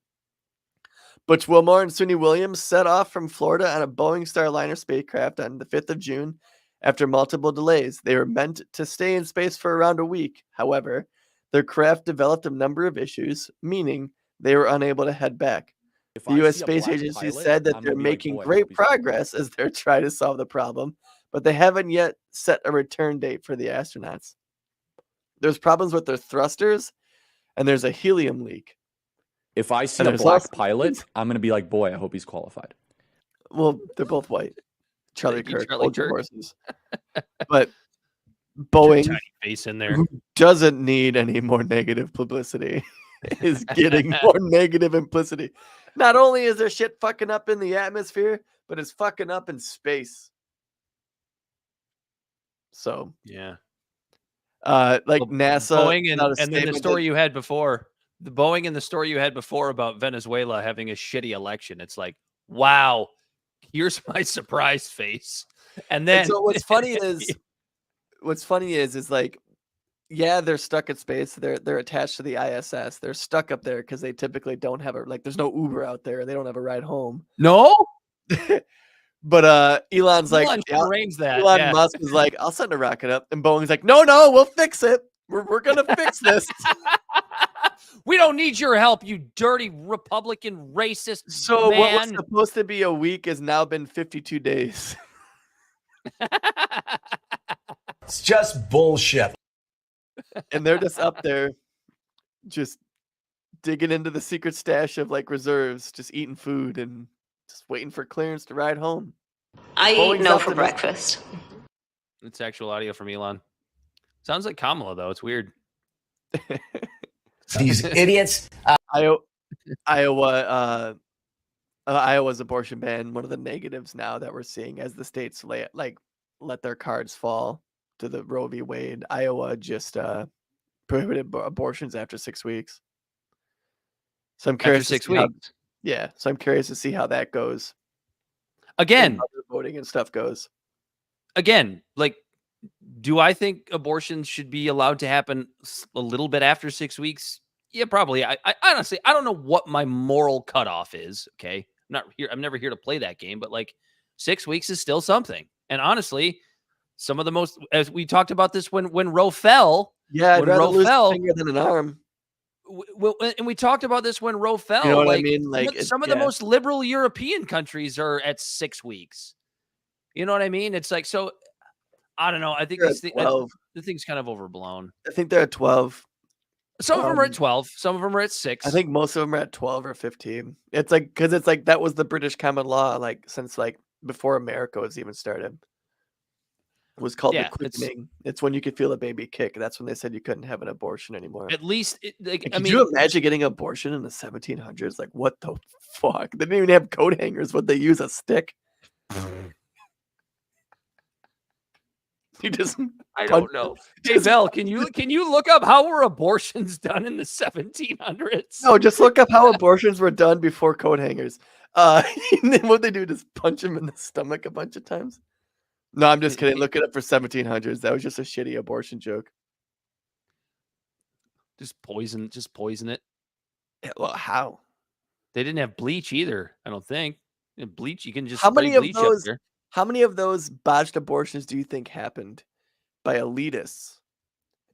Butch Wilmore and Suni Williams set off from Florida on a Boeing Starliner spacecraft on the 5th of June after multiple delays. They were meant to stay in space for around a week. However, their craft developed a number of issues, meaning they were unable to head back. The U.S. Space Agency said that they're making great progress as they're trying to solve the problem, but they haven't yet set a return date for the astronauts. There's problems with their thrusters, and there's a helium leak. If I see a black pilot, I'm going to be like, boy, I hope he's qualified. Well, they're both white. Charlie Kirk, horses. But Boeing, face in there, who doesn't need any more negative publicity, is getting more negative publicity. Not only is there shit fucking up in the atmosphere, but it's fucking up in space. So yeah, like NASA, Boeing and then the story you had before, the Boeing and the story you had before about Venezuela having a shitty election. It's like, wow, here's my surprise face. And then so what's funny is like, yeah, they're stuck in space. They're attached to the ISS. They're stuck up there because they typically don't have there's no Uber out there. They don't have a ride home. No. But Elon Musk is like, I'll send a rocket up, and Boeing's like, no, we'll fix it. We're gonna fix this. We don't need your help, you dirty Republican racist. So man. What was supposed to be a week has now been 52 days. It's just bullshit. And they're just up there, just digging into the secret stash of reserves, just eating food and just waiting for clearance to ride home. I eat no for breakfast. It's actual audio from Elon. Sounds like Kamala, though. It's weird. These idiots. Iowa's abortion ban, one of the negatives now that we're seeing as the states let their cards fall to the Roe v. Wade. Iowa just prohibited abortions after 6 weeks. So I'm curious. 6 weeks. So I'm curious to see how that goes. Again, how the voting and stuff goes. Again, Do I think abortions should be allowed to happen a little bit after 6 weeks? Yeah, probably. I honestly, I don't know what my moral cutoff is. Okay. I'm never here to play that game, but like 6 weeks is still something. And honestly, some of the most, as we talked about this when Roe fell. Yeah, when I'd rather Roe lose fell, a finger than an arm. And we talked about this when Roe fell. You know what I like, mean? Like some of the most liberal European countries are at 6 weeks. You know what I mean? It's like, so I don't know. I think the thing's kind of overblown. I think they're at 12. Some of them are at 12. Some of them are at 6. I think most of them are at 12 or 15. It's like, because it's like that was the British common law, like since like before America was even started. It was called the quickening. It's when you could feel a baby kick. That's when they said you couldn't have an abortion anymore. At least, could you imagine getting an abortion in the 1700s? Like, what the fuck? They didn't even have coat hangers. Would they use a stick? You just I don't know. Hey Bell, can you look up how were abortions done in the 1700s? No, just look up how abortions were done before coat hangers. And then what they do, just punch him in the stomach a bunch of times. No, I'm just kidding. Look it up for 1700s. That was just a shitty abortion joke. Just poison it. Yeah, well, how? They didn't have bleach either, I don't think. Bleach, you can just How spray many of bleach those? up there. How many of those botched abortions do you think happened by elitists,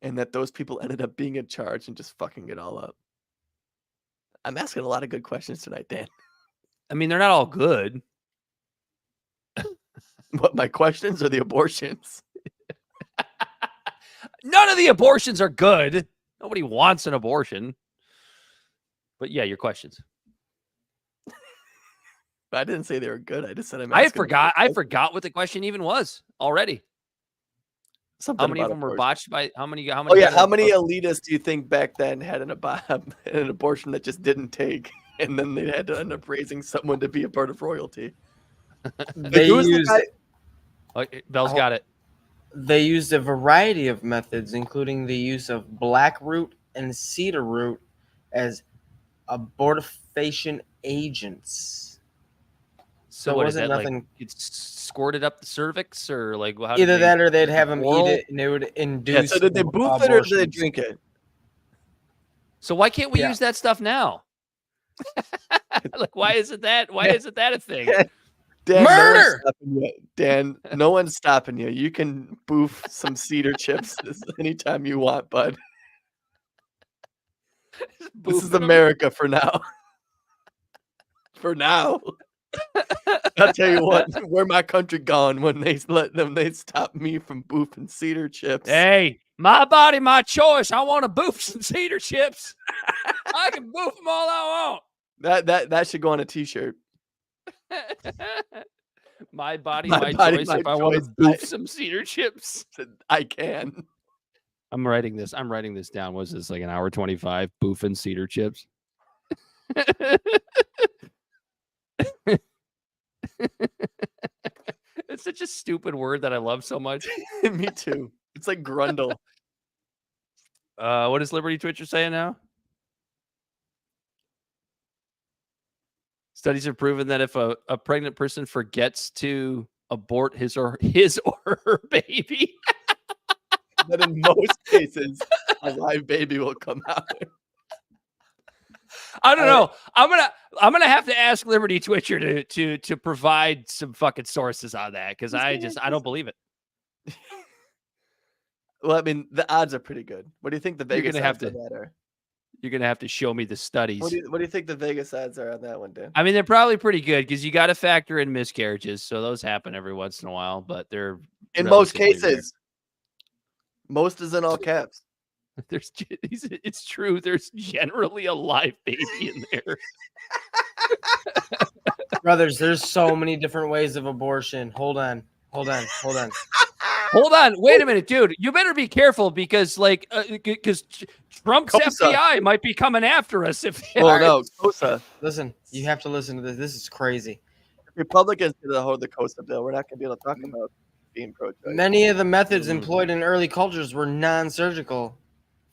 and that those people ended up being in charge and just fucking it all up? I'm asking a lot of good questions tonight, Dan. I mean, they're not all good. What, my questions or the abortions? None of the abortions are good. Nobody wants an abortion. But yeah, your questions. I didn't say they were good. I just said I forgot what the question even was already. Something how many of them abortion. Were botched by how many? Oh yeah, how many elitists do you think back then had an abortion that just didn't take, and then they had to end up raising someone to be a part of royalty? Bell's got it. They used a variety of methods, including the use of black root and cedar root as abortifacient agents. So what is that? Nothing. Like it's squirted up the cervix, or like how either that, or they'd have them eat it, and it would induce. Yeah, so did they boof it or did they drink it? So why can't we use that stuff now? Like, why isn't that a thing? Dan, murder! Dan, no one's stopping you. You can boof some cedar chips anytime you want, bud. This is America for now. For now. I'll tell you what, where my country gone when they stop me from boofing cedar chips. Hey, my body, my choice. I want to boof some cedar chips. I can boof them all I want. That should go on a t-shirt. My body, my choice. If I want to boof some cedar chips, I can. I'm writing this down. Was this like an hour 25 boofing cedar chips? It's such a stupid word that I love so much. Me too. It's like grundle. What is Liberty Twitcher saying now? Studies have proven that if a pregnant person forgets to abort his or her baby, that in most cases a live baby will come out. I don't know. I'm gonna have to ask Liberty Twitcher to provide some fucking sources on that, because I don't believe it. Well, I mean, the odds are pretty good. What do you think the Vegas odds on that are? You're gonna have to show me the studies. What do you think the Vegas odds are on that one, Dan? I mean, they're probably pretty good, because you got to factor in miscarriages, so those happen every once in a while. But they're in most cases. Rare. Most is in all caps. It's true. There's generally a live baby in there. Brothers, there's so many different ways of abortion. Hold on. Hold on. Wait a minute, dude. You better be careful, because because Trump's KOSA. FBI might be coming after us if they are. No, KOSA. Listen, you have to listen to this. This is crazy. Republicans did hold the KOSA bill. We're not going to be able to talk about being pro-choice. Many of the methods employed in early cultures were non-surgical.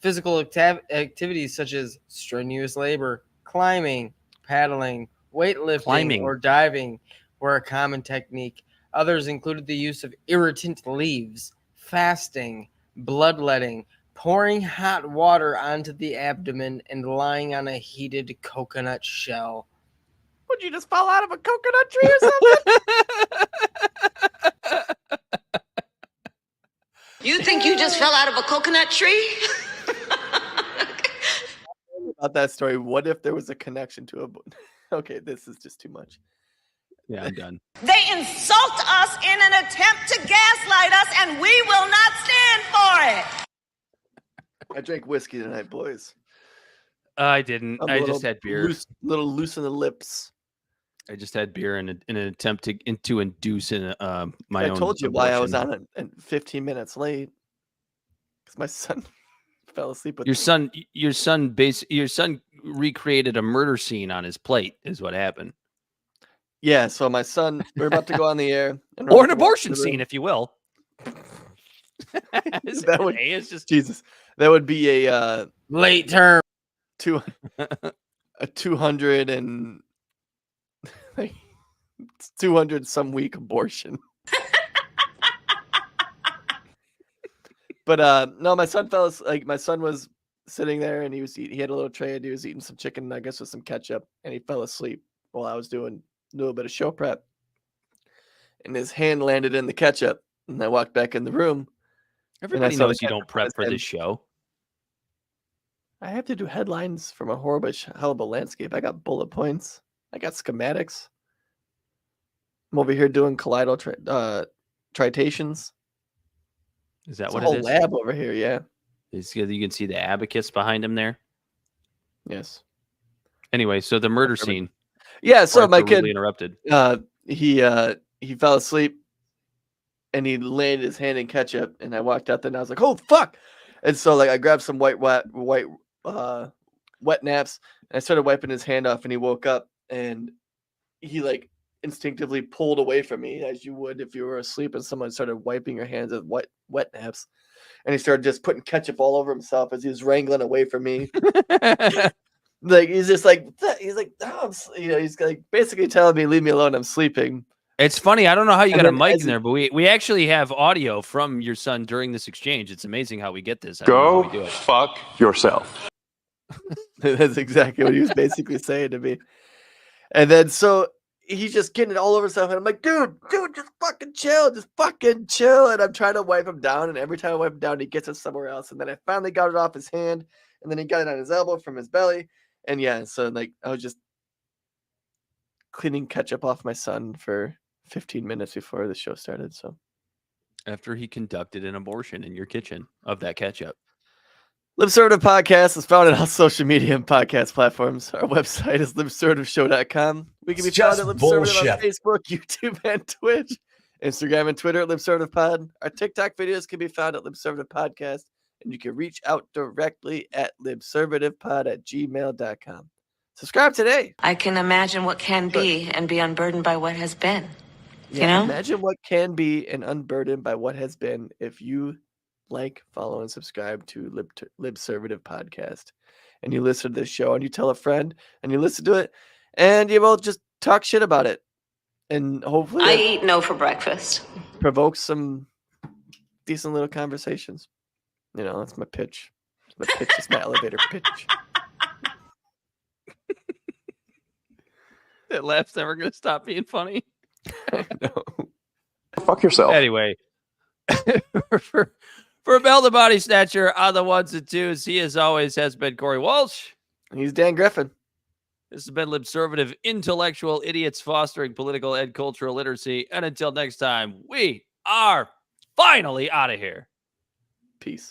Physical activities such as strenuous labor, climbing, paddling, weightlifting, or diving were a common technique. Others included the use of irritant leaves, fasting, bloodletting, pouring hot water onto the abdomen, and lying on a heated coconut shell. Would you just fall out of a coconut tree or something? You think you just fell out of a coconut tree? About that story, what if there was a connection to a... Okay, this is just too much. Yeah, I'm done. They insult us in an attempt to gaslight us, and we will not stand for it. I drank whiskey tonight, boys. I didn't. I just had beer. Little loose in the lips. I just had beer in an attempt to induce my own. I told you abortion. why I was on it and 15 minutes late. Because my son fell asleep with Your son recreated a murder scene on his plate, is what happened. Yeah, so my son, we're about to go on the air. And Or an abortion scene, if you will. That would, it's just Jesus. That would be a Late term. a 200 and like 200 some week abortion. But no, my son my son was sitting there and he had a little tray and he was eating some chicken nuggets with some ketchup and he fell asleep while I was doing a little bit of show prep. And his hand landed in the ketchup and I walked back in the room. Everybody knows you don't prep for this show. I have to do headlines from a horrible landscape. I got bullet points. I got schematics. I'm over here doing colloidal tritations. Is that It's what a whole it is? lab over here, yeah. You can see the abacus behind him there. Yes. Anyway, so the murder scene. Yeah, so my kid interrupted. He fell asleep and he landed his hand in ketchup and I walked out there and I was like, "Oh fuck." And so like I grabbed some wet naps and I started wiping his hand off and he woke up and he like instinctively pulled away from me as you would if you were asleep and someone started wiping your hands with wet naps. And he started just putting ketchup all over himself as he was wrangling away from me. Like he's just like oh, he's like basically telling me, "Leave me alone, I'm sleeping." It's funny. I don't know how you got a mic in as there, but we actually have audio from your son during this exchange. It's amazing how we get this. Go fuck yourself. That's exactly what he was basically saying to me. And then so he's just getting it all over himself. And I'm like, dude, just fucking chill. And I'm trying to wipe him down. And every time I wipe him down, he gets it somewhere else. And then I finally got it off his hand. And then he got it on his elbow from his belly. And yeah, so like I was just cleaning ketchup off my son for 15 minutes before the show started. So after he conducted an abortion in your kitchen of that ketchup. Libservative Podcast is found on all social media and podcast platforms. Our website is libservativeshow.com. We can be found at Libservative on Facebook, YouTube, and Twitch. Instagram and Twitter at LibservativePod. Our TikTok videos can be found at Libservative Podcast. And you can reach out directly at libservativepod@gmail.com. Subscribe today. I can imagine what can be and be unburdened by what has been. Yeah, you know? Imagine what can be and unburdened by what has been if you like, follow, and subscribe to Libservative Podcast. And you listen to this show and you tell a friend and you listen to it and you will just talk shit about it. And hopefully I eat no for breakfast. Provokes some decent little conversations. You know, that's my pitch. It's my elevator pitch. That laugh's never going to stop being funny. I know. Fuck yourself. Anyway, for Bell the Body Snatcher on the ones and twos, he as always has been Corey Walsh. He's Dan Griffin. This has been Libservative Intellectual Idiots Fostering Political and Cultural Literacy. And until next time, we are finally out of here. Peace.